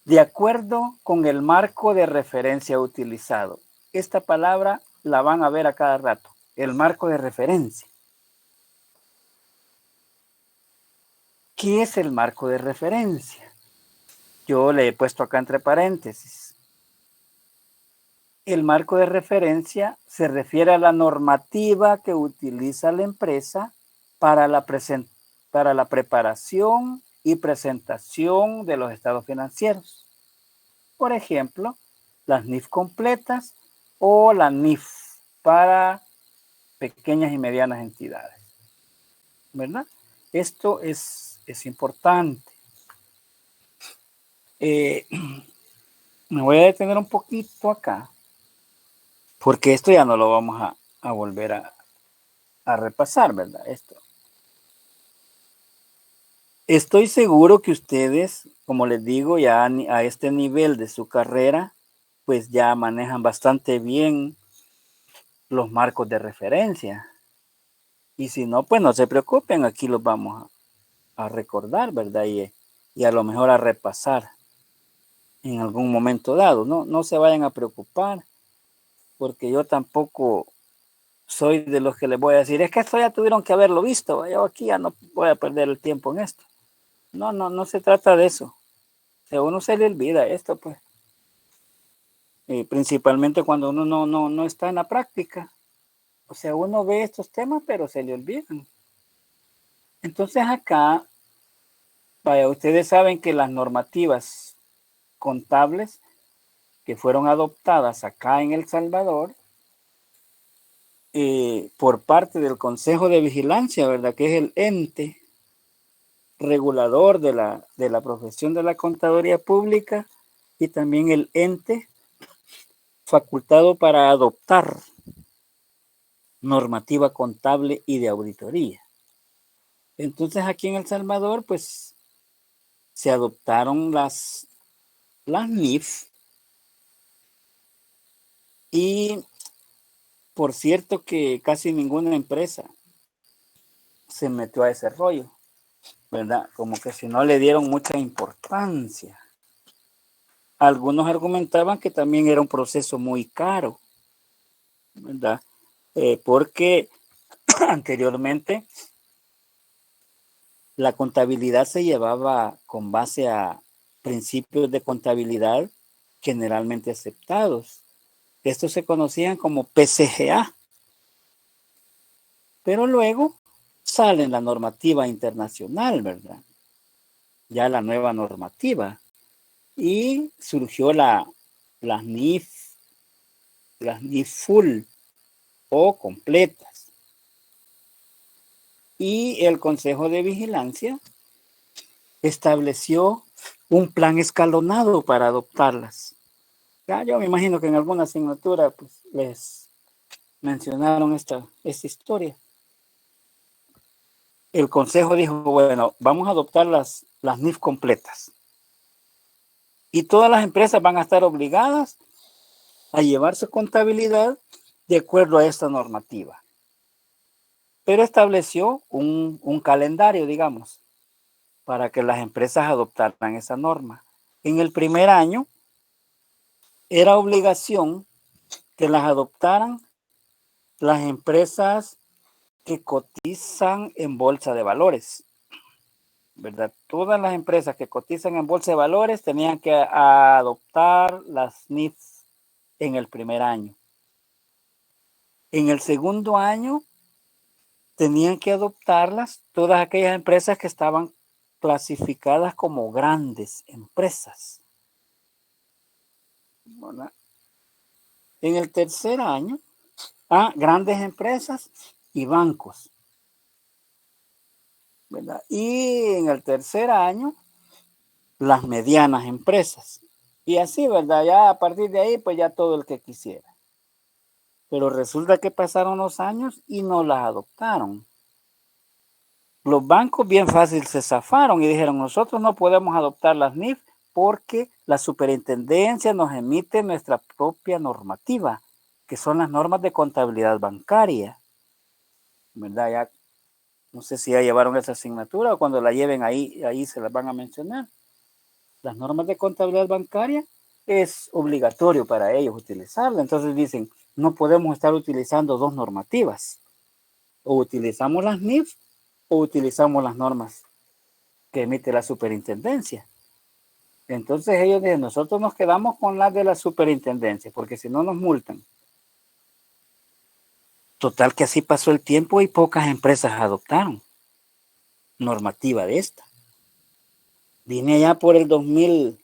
De acuerdo con el marco de referencia utilizado. Esta palabra la van a ver a cada rato. El marco de referencia. ¿Qué es el marco de referencia? Yo le he puesto acá entre paréntesis. El marco de referencia se refiere a la normativa que utiliza la empresa para la preparación y presentación de los estados financieros. Por ejemplo, las NIF completas o la NIF para pequeñas y medianas entidades. ¿Verdad? Esto es importante. Me voy a detener un poquito acá, porque esto ya no lo vamos a volver a repasar, ¿verdad? Esto. Estoy seguro que ustedes, como les digo, ya a este nivel de su carrera, pues ya manejan bastante bien los marcos de referencia. Y si no, pues no se preocupen, aquí los vamos a recordar, ¿verdad? Y a lo mejor a repasar en algún momento dado. No se vayan a preocupar, porque yo tampoco soy de los que les voy a decir, es que esto ya tuvieron que haberlo visto, yo aquí ya no voy a perder el tiempo en esto. No se trata de eso. A uno se le olvida esto, pues. Principalmente cuando uno no está en la práctica. O sea, uno ve estos temas, pero se le olvidan. Entonces acá, vaya, ustedes saben que las normativas contables que fueron adoptadas acá en El Salvador por parte del Consejo de Vigilancia, ¿verdad? Que es el ente regulador de la profesión de la contaduría pública y también el ente facultado para adoptar normativa contable y de auditoría. Entonces aquí en El Salvador pues se adoptaron las NIF y por cierto que casi ninguna empresa se metió a ese rollo, ¿verdad? Como que si no le dieron mucha importancia. Algunos argumentaban que también era un proceso muy caro, ¿verdad? Porque anteriormente la contabilidad se llevaba con base a principios de contabilidad generalmente aceptados. Estos se conocían como PCGA. Pero luego sale la normativa internacional, ¿verdad? Ya la nueva normativa. Y surgió las NIF full o completas. Y el Consejo de Vigilancia estableció un plan escalonado para adoptarlas. Ya, yo me imagino que en alguna asignatura pues, les mencionaron esta historia. El Consejo dijo, bueno, vamos a adoptar las NIF completas. Y todas las empresas van a estar obligadas a llevar su contabilidad de acuerdo a esta normativa. Pero estableció un calendario, digamos, para que las empresas adoptaran esa norma. En el primer año era obligación que las adoptaran las empresas que cotizan en bolsa de valores, ¿verdad? Todas las empresas que cotizan en bolsa de valores tenían que adoptar las NIF en el primer año. En el segundo año tenían que adoptarlas todas aquellas empresas que estaban clasificadas como grandes empresas, ¿verdad? En el tercer año, grandes empresas y bancos, ¿verdad? Y en el tercer año, las medianas empresas. Y así, ¿verdad? Ya a partir de ahí, pues ya todo el que quisiera. Pero resulta que pasaron los años y no las adoptaron. Los bancos bien fácil se zafaron y dijeron, nosotros no podemos adoptar las NIF porque la superintendencia nos emite nuestra propia normativa, que son las normas de contabilidad bancaria. ¿Verdad? Ya no sé si ya llevaron esa asignatura o cuando la lleven ahí se las van a mencionar. Las normas de contabilidad bancaria es obligatorio para ellos utilizarla. Entonces dicen, no podemos estar utilizando dos normativas. O utilizamos las NIF o utilizamos las normas que emite la superintendencia. Entonces ellos dicen, nosotros nos quedamos con las de la superintendencia, porque si no nos multan. Total que así pasó el tiempo y pocas empresas adoptaron normativa de esta. Vine allá por el 2000,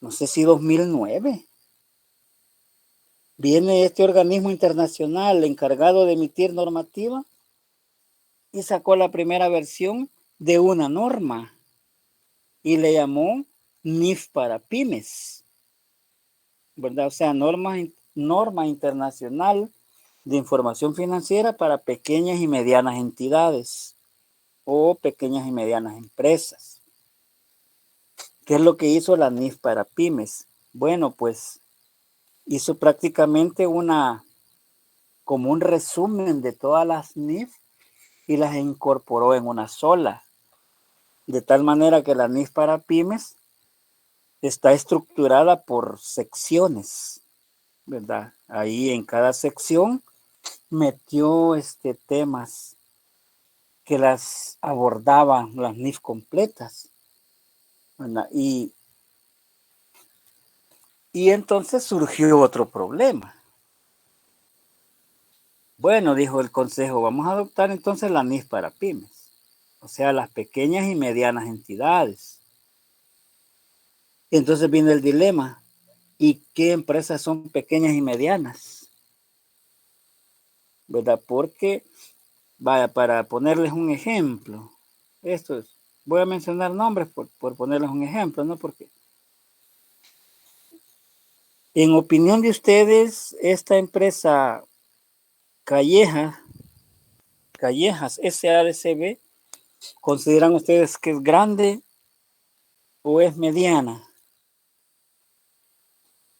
no sé si 2009. Viene este organismo internacional encargado de emitir normativa y sacó la primera versión de una norma y le llamó NIF para pymes. ¿verdad? O sea, norma internacional de información financiera para pequeñas y medianas entidades o pequeñas y medianas empresas. ¿Qué es lo que hizo la NIF para pymes? Bueno, pues hizo prácticamente como un resumen de todas las NIF y las incorporó en una sola. De tal manera que la NIF para pymes está estructurada por secciones, ¿verdad? Ahí en cada sección metió temas que las abordaban las NIF completas, ¿verdad? Y entonces surgió otro problema. Bueno, dijo el consejo, vamos a adoptar entonces la NIF para pymes, o sea, las pequeñas y medianas entidades. Entonces viene el dilema, ¿y qué empresas son pequeñas y medianas? ¿Verdad? Porque, vaya, para ponerles un ejemplo, voy a mencionar nombres por ponerles un ejemplo, ¿no? Porque en opinión de ustedes, esta empresa Callejas SADCB, ¿consideran ustedes que es grande o es mediana?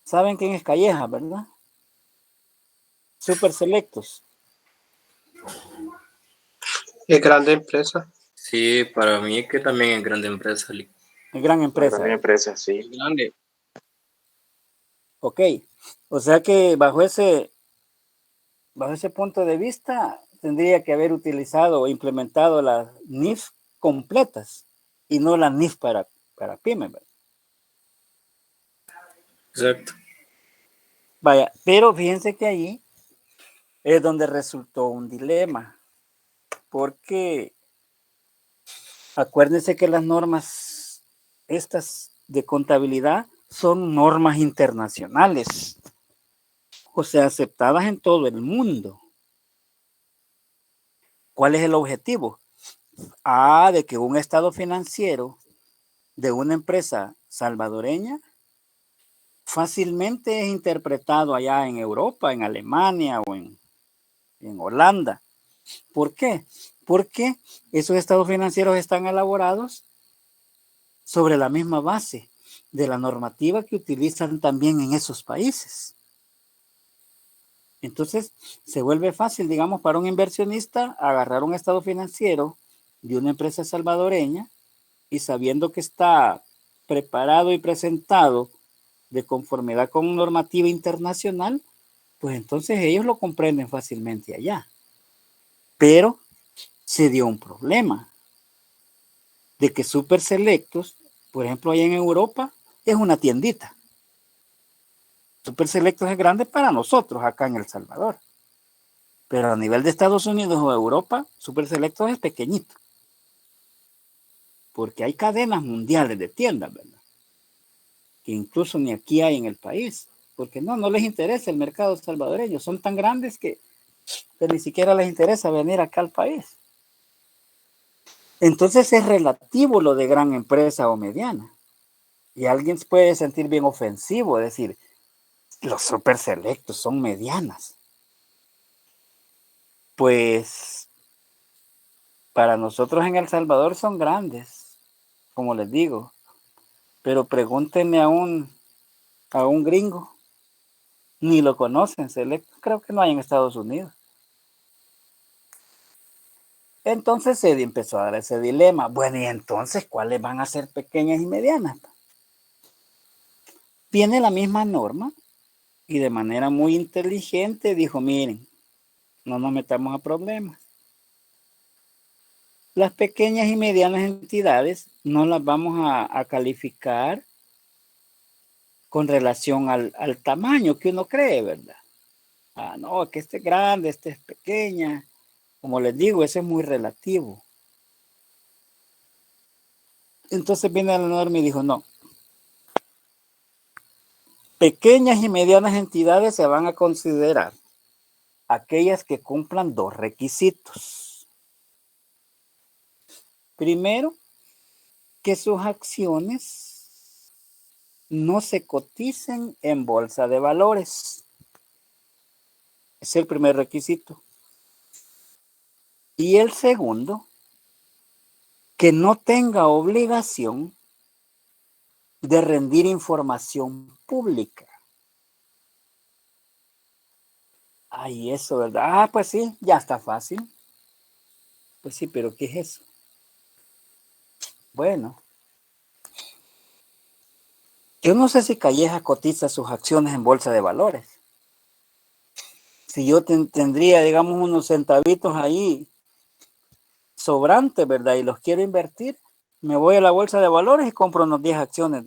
¿Saben quién es Callejas, verdad? Super Selectos. ¿Es grande empresa? Sí, para mí que también es grande empresa. Es gran empresa. Gran empresa, sí. Es grande. Ok. O sea que bajo ese punto de vista, tendría que haber utilizado o implementado las NIF completas y no las NIF para pymes, ¿verdad? Exacto. Vaya, pero fíjense que ahí es donde resultó un dilema, porque acuérdense que las normas estas de contabilidad son normas internacionales, o sea, aceptadas en todo el mundo. ¿Cuál es el objetivo? De que un estado financiero de una empresa salvadoreña fácilmente es interpretado allá en Europa, en Alemania o en Holanda. ¿Por qué? Porque esos estados financieros están elaborados sobre la misma base de la normativa que utilizan también en esos países. Entonces, se vuelve fácil, digamos, para un inversionista agarrar un estado financiero de una empresa salvadoreña y sabiendo que está preparado y presentado de conformidad con normativa internacional, pues entonces ellos lo comprenden fácilmente allá. Pero se dio un problema de que Super Selectos, por ejemplo, allá en Europa, es una tiendita. Super Selectos es grande para nosotros acá en El Salvador. Pero a nivel de Estados Unidos o Europa, Super Selectos es pequeñito. Porque hay cadenas mundiales de tiendas, ¿verdad? Que incluso ni aquí hay en el país. Porque no les interesa el mercado salvadoreño. Son tan grandes que ni siquiera les interesa venir acá al país. Entonces es relativo lo de gran empresa o mediana. Y alguien puede sentir bien ofensivo, decir, los Super Selectos son medianas. Pues para nosotros en El Salvador son grandes, como les digo. Pero pregúntenle a un gringo, ni lo conocen, Selectos creo que no hay en Estados Unidos. Entonces se empezó a dar ese dilema. Bueno, y entonces, ¿cuáles van a ser pequeñas y medianas? Viene la misma norma y de manera muy inteligente dijo, miren, no nos metamos a problemas. Las pequeñas y medianas entidades no las vamos a calificar con relación al tamaño que uno cree, ¿verdad? No, que este es grande, este es pequeña. Como les digo, eso es muy relativo. Entonces viene la norma y dijo, no. Pequeñas y medianas entidades se van a considerar aquellas que cumplan dos requisitos. Primero, que sus acciones no se coticen en bolsa de valores. Es el primer requisito. Y el segundo, que no tenga obligación de rendir información pública. Ay, eso, ¿verdad? Ah, pues sí, ya está fácil. Pues sí, pero ¿qué es eso? Bueno, yo no sé si Calleja cotiza sus acciones en bolsa de valores. Si yo tendría, digamos, unos centavitos ahí sobrantes, ¿verdad? Y los quiero invertir, me voy a la bolsa de valores y compro unos 10 acciones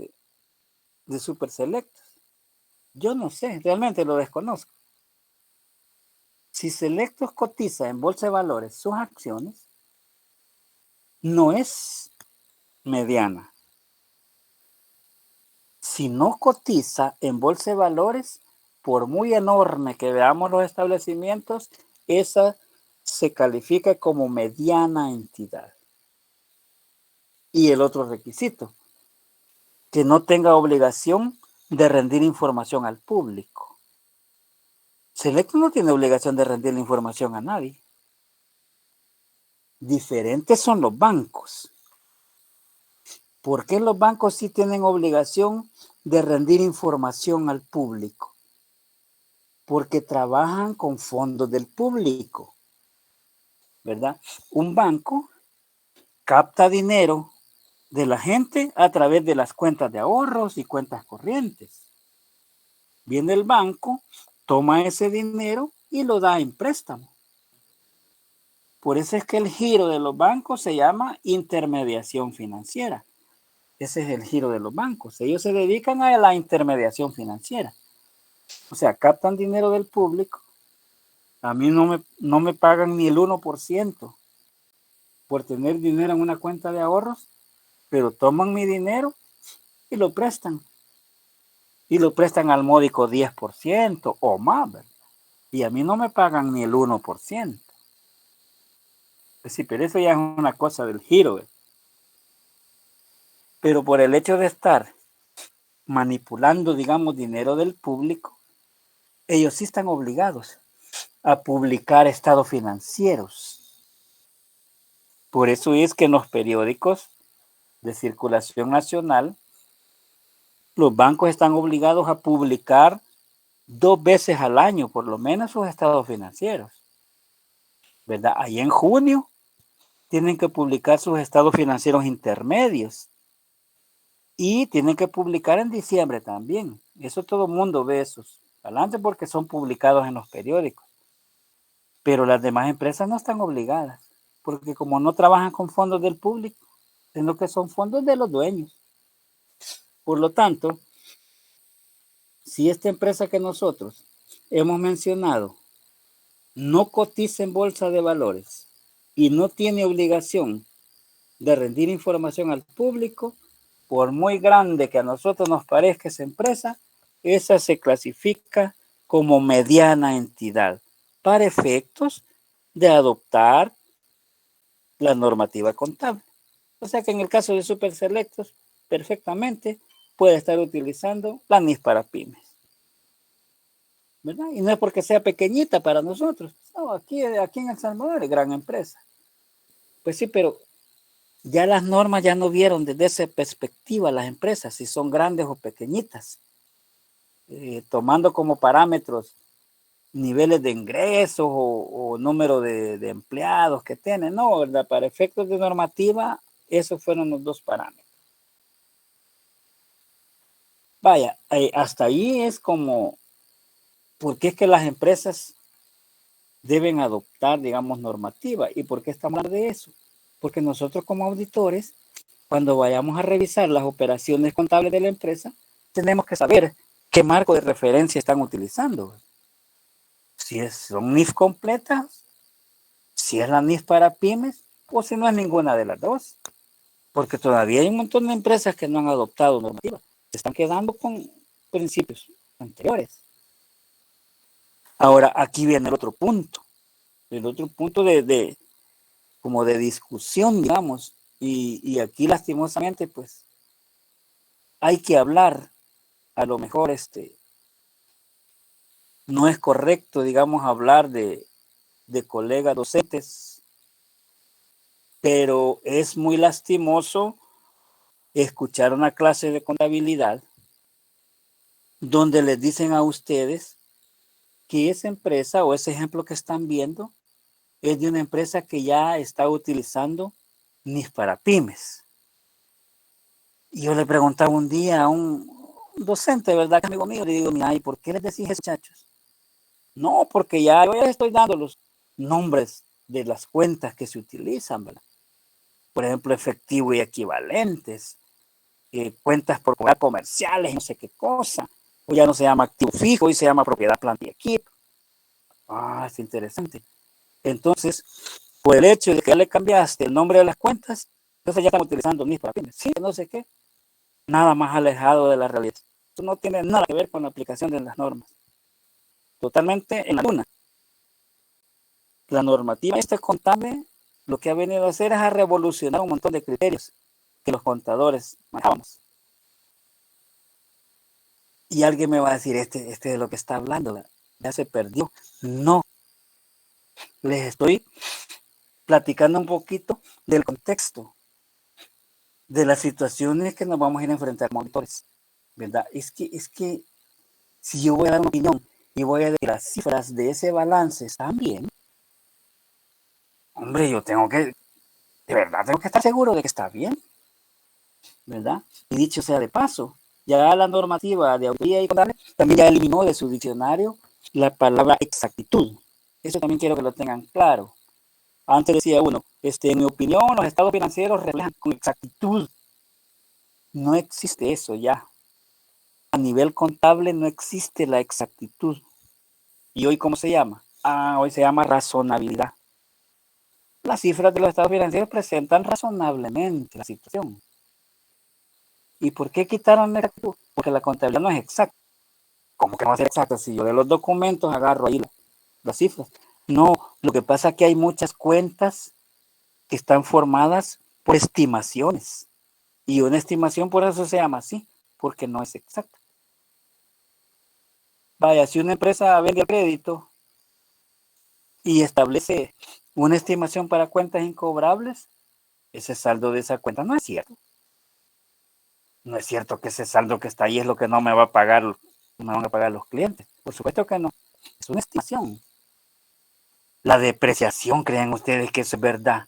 de Super Selectos. Yo no sé, realmente lo desconozco. Si Selectos cotiza en bolsa de valores sus acciones, no es mediana. Si no cotiza en bolsa de valores, por muy enorme que veamos los establecimientos, esa se califica como mediana entidad. Y el otro requisito, que no tenga obligación de rendir información al público. Selecto no tiene obligación de rendir la información a nadie. Diferentes son los bancos. ¿Por qué los bancos sí tienen obligación de rendir información al público? Porque trabajan con fondos del público, ¿verdad? Un banco capta dinero de la gente a través de las cuentas de ahorros y cuentas corrientes. Viene el banco, toma ese dinero y lo da en préstamo. Por eso es que el giro de los bancos se llama intermediación financiera. Ese es el giro de los bancos. Ellos se dedican a la intermediación financiera. O sea, captan dinero del público. A mí no me pagan ni el 1% por tener dinero en una cuenta de ahorros, pero toman mi dinero y lo prestan. Y lo prestan al módico 10% o más, ¿verdad? Y a mí no me pagan ni el 1%. Sí, pero eso ya es una cosa del giro, ¿verdad? Pero por el hecho de estar manipulando, digamos, dinero del público, ellos sí están obligados a publicar estados financieros. Por eso es que en los periódicos de circulación nacional, los bancos están obligados a publicar 2 veces al año, por lo menos, sus estados financieros, ¿verdad? Ahí en junio tienen que publicar sus estados financieros intermedios y tienen que publicar en diciembre también. Eso todo el mundo ve esos adelante porque son publicados en los periódicos. Pero las demás empresas no están obligadas, porque como no trabajan con fondos del público, sino que son fondos de los dueños. Por lo tanto, si esta empresa que nosotros hemos mencionado no cotiza en bolsa de valores y no tiene obligación de rendir información al público, por muy grande que a nosotros nos parezca esa empresa, esa se clasifica como mediana entidad para efectos de adoptar la normativa contable. O sea que en el caso de Super Selectos, perfectamente puede estar utilizando la NIF para pymes, ¿verdad? Y no es porque sea pequeñita para nosotros. No, aquí en El Salvador es gran empresa. Pues sí, pero ya las normas ya no vieron desde esa perspectiva las empresas, si son grandes o pequeñitas, tomando como parámetros niveles de ingresos o número de empleados que tienen. No, ¿verdad? Para efectos de normativa, esos fueron los 2 parámetros. Vaya, hasta ahí es como, ¿por qué es que las empresas deben adoptar, digamos, normativa? ¿Y por qué estamos hablando de eso? Porque nosotros como auditores, cuando vayamos a revisar las operaciones contables de la empresa, tenemos que saber qué marco de referencia están utilizando. Si son NIF completas, si es la NIF para pymes, o si no es ninguna de las dos. Porque todavía hay un montón de empresas que no han adoptado normativa. Se están quedando con principios anteriores. Ahora, aquí viene el otro punto. El otro punto como de discusión, digamos. Y aquí lastimosamente, pues, hay que hablar a lo mejor no es correcto, digamos, hablar de colegas docentes, pero es muy lastimoso escuchar una clase de contabilidad donde les dicen a ustedes que esa empresa o ese ejemplo que están viendo es de una empresa que ya está utilizando NIF para pymes. Y yo le preguntaba un día a un docente, ¿verdad? Que amigo mío, le digo, mira, ¿y por qué les decís eso, muchachos? No, porque yo ya les estoy dando los nombres de las cuentas que se utilizan, ¿verdad? Por ejemplo, efectivo y equivalentes, cuentas por cobrar comerciales, no sé qué cosa. O ya no se llama activo fijo, hoy se llama propiedad, planta y equipo. Ah, es interesante. Entonces, por el hecho de que ya le cambiaste el nombre de las cuentas, entonces ya estamos utilizando NIF para pymes. Sí, no sé qué. Nada más alejado de la realidad. Esto no tiene nada que ver con la aplicación de las normas. Totalmente en la luna. La normativa contable lo que ha venido a hacer es a revolucionar un montón de criterios que los contadores manejábamos. Y alguien me va a decir, este de lo que está hablando, ya se perdió. No. Les estoy platicando un poquito del contexto, de las situaciones que nos vamos a ir a enfrentar como auditores, ¿verdad? Es que si yo voy a dar una opinión y voy a decir las cifras de ese balance están bien, hombre, yo tengo que estar seguro de que está bien, ¿verdad? Y dicho sea de paso, ya la normativa de auditoría y contable también ya eliminó de su diccionario la palabra exactitud. Eso también quiero que lo tengan claro. Antes decía uno, en mi opinión, los estados financieros reflejan con exactitud. No existe eso ya. A nivel contable no existe la exactitud. ¿Y hoy cómo se llama? Hoy se llama razonabilidad. Las cifras de los estados financieros presentan razonablemente la situación. ¿Y por qué quitaron la exactitud? Porque la contabilidad no es exacta. ¿Cómo que no va a ser exacta? Si yo de los documentos agarro ahí las cifras. No, lo que pasa es que hay muchas cuentas que están formadas por estimaciones. Y una estimación por eso se llama así, porque no es exacta. Vaya, si una empresa vende crédito y establece una estimación para cuentas incobrables, ese saldo de esa cuenta no es cierto. No es cierto que ese saldo que está ahí es lo que no me va a pagar, me van a pagar los clientes. Por supuesto que no. Es una estimación. La depreciación, ¿creen ustedes que eso es verdad?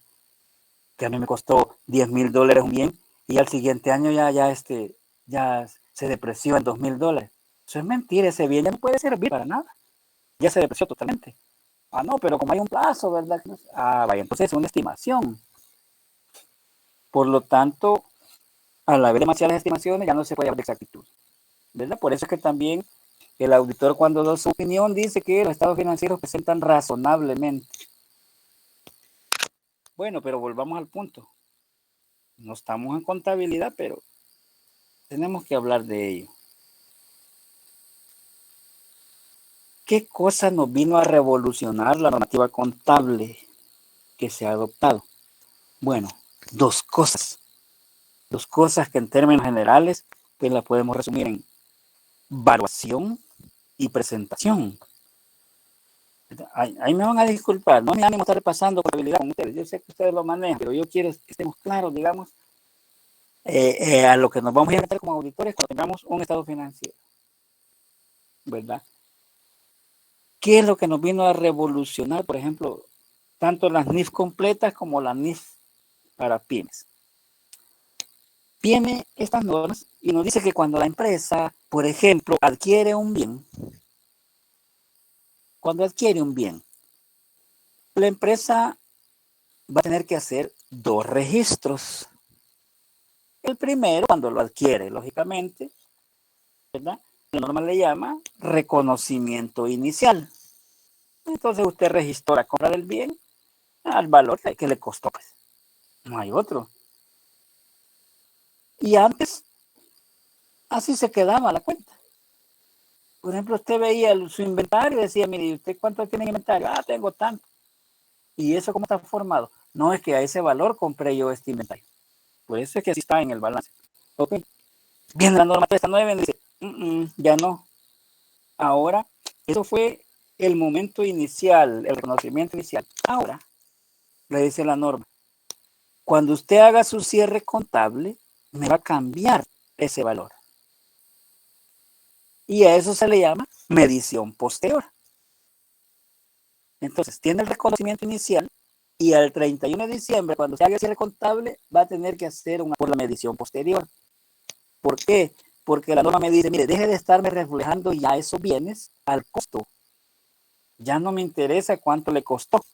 Que a mí me costó $10,000 un bien y al siguiente año ya se depreció en $2,000. Eso es mentira, ese bien ya no puede servir para nada. Ya se depreció totalmente. No, pero como hay un plazo, ¿verdad? Vaya, entonces es una estimación. Por lo tanto, al haber demasiadas estimaciones ya no se puede hablar de exactitud, ¿verdad? Por eso es que también el auditor cuando da su opinión dice que los estados financieros presentan razonablemente. Bueno, pero volvamos al punto. No estamos en contabilidad, pero tenemos que hablar de ello. ¿Qué cosa nos vino a revolucionar la normativa contable que se ha adoptado? Bueno, dos cosas. Dos cosas que en términos generales pues las podemos resumir en valuación y presentación. Ahí me van a disculpar, no me ánimo a estar repasando contabilidad con ustedes. Yo sé que ustedes lo manejan, pero yo quiero que estemos claros, digamos, a lo que nos vamos a enfrentar como auditores cuando tengamos un estado financiero, ¿verdad? ¿Qué es lo que nos vino a revolucionar, por ejemplo, tanto las NIF completas como las NIF para pymes? Viene estas normas y nos dice que cuando la empresa, por ejemplo, adquiere un bien, la empresa va a tener que hacer dos registros. El primero, cuando lo adquiere, lógicamente, ¿verdad? La norma le llama reconocimiento inicial. Entonces usted registró la compra del bien al valor que le costó. Pues. No hay otro. Y antes, así se quedaba la cuenta. Por ejemplo, usted veía su inventario y decía, mire, ¿usted cuánto tiene en inventario? Tengo tanto. ¿Y eso cómo está formado? No, es que a ese valor compré yo este inventario. Por eso es que así está en el balance. Ok. Viene la norma 309 y dice, Ya no. Ahora, eso fue el momento inicial, el reconocimiento inicial. Ahora, le dice la norma, cuando usted haga su cierre contable, me va a cambiar ese valor. Y a eso se le llama medición posterior. Entonces, tiene el reconocimiento inicial y al 31 de diciembre, cuando se haga el cierre contable, va a tener que hacer por la medición posterior. ¿Por qué? Porque la norma me dice, mire, deje de estarme reflejando ya esos bienes al costo. Ya no me interesa cuánto le costó.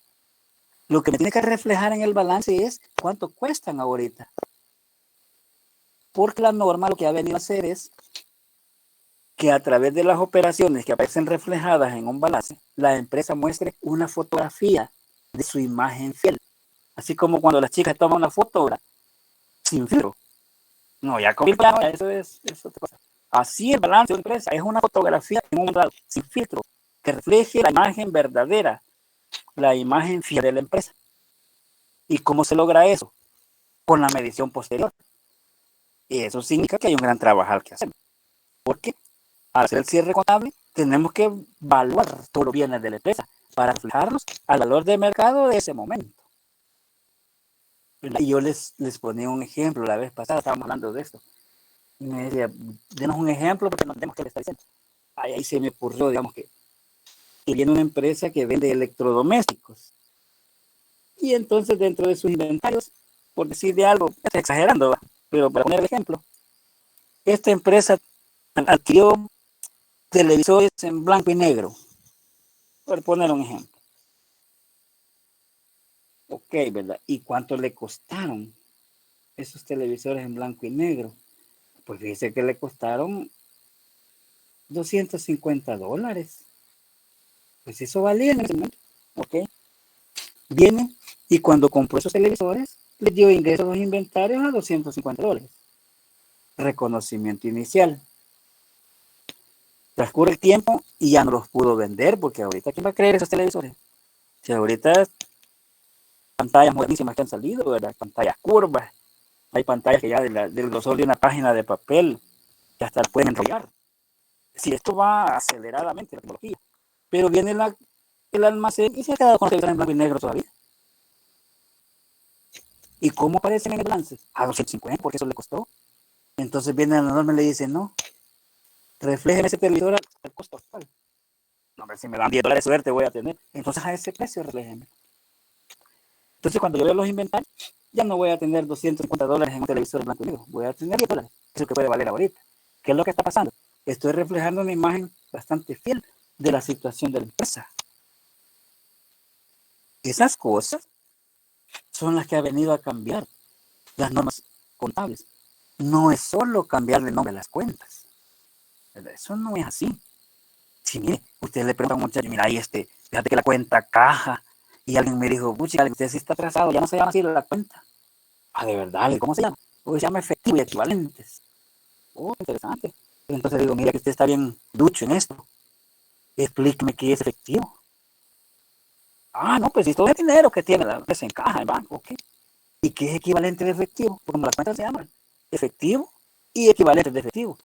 Lo que me tiene que reflejar en el balance es cuánto cuestan ahorita. Porque la norma lo que ha venido a hacer es que a través de las operaciones que aparecen reflejadas en un balance, la empresa muestre una fotografía de su imagen fiel. Así como cuando las chicas toman una foto sin filtro. No, ya con filtro, eso es otra cosa. Así el balance de una empresa es una fotografía en un lado, sin filtro, que refleje la imagen verdadera, la imagen fiel de la empresa. ¿Y cómo se logra eso? Con la medición posterior. Y eso significa que hay un gran trabajo que hacer. ¿Por qué? Al hacer el cierre contable, tenemos que evaluar todos los bienes de la empresa para reflejarlos al valor de mercado de ese momento. Y yo les ponía un ejemplo la vez pasada, estábamos hablando de esto. Y me decía, denos un ejemplo porque no entendemos qué le está diciendo. Ahí se me ocurrió, digamos que viene una empresa que vende electrodomésticos. Y entonces dentro de sus inventarios, por decir de algo, estoy exagerando, ¿va? Pero para poner el ejemplo, esta empresa adquirió televisores en blanco y negro. Por poner un ejemplo. Ok, ¿verdad? ¿Y cuánto le costaron esos televisores en blanco y negro? Pues dice que le costaron $250. Pues eso valía en ese momento. Ok. Viene y cuando compró esos televisores, le dio ingresos a los inventarios a $250. Reconocimiento inicial. Transcurre el tiempo y ya no los pudo vender porque ahorita ¿quién va a creer esos televisores? Si ahorita pantallas modernísimas que han salido, ¿verdad? Pantallas curvas, hay pantallas que ya del grosor de una página de papel que hasta pueden enrollar. Si esto va aceleradamente la tecnología, pero viene el almacén y se ha quedado con televisores en blanco y negro todavía. ¿Y cómo aparecen en el balance? A 250, porque eso le costó. Entonces viene la norma y le dice, no, reflejen ese televisor al costo actual. No, a ver si me dan $10 de suerte voy a tener. Entonces a ese precio reflejen. Entonces cuando yo veo los inventarios, ya no voy a tener $250 en un televisor blanco y negro. Voy a tener $10. Eso que puede valer ahorita. ¿Qué es lo que está pasando? Estoy reflejando una imagen bastante fiel de la situación de la empresa. Esas cosas son las que ha venido a cambiar las normas contables. No es solo cambiarle el nombre a las cuentas. Eso no es así. Si mire, usted le pregunta a un muchacho, mira, ahí fíjate que la cuenta caja, y alguien me dijo, pucha, usted sí está atrasado, ya no se llama así la cuenta. Ah, de verdad, ¿cómo se llama? Pues se llama efectivo y equivalentes. Oh, interesante. Entonces digo, mira que usted está bien ducho en esto. Explíqueme qué es efectivo. Ah, no, pues si todo el dinero que tiene la empresa en caja, en banco, ¿ok? ¿Y qué es equivalente de efectivo? Como las cuentas se llaman, efectivo y equivalente de efectivo.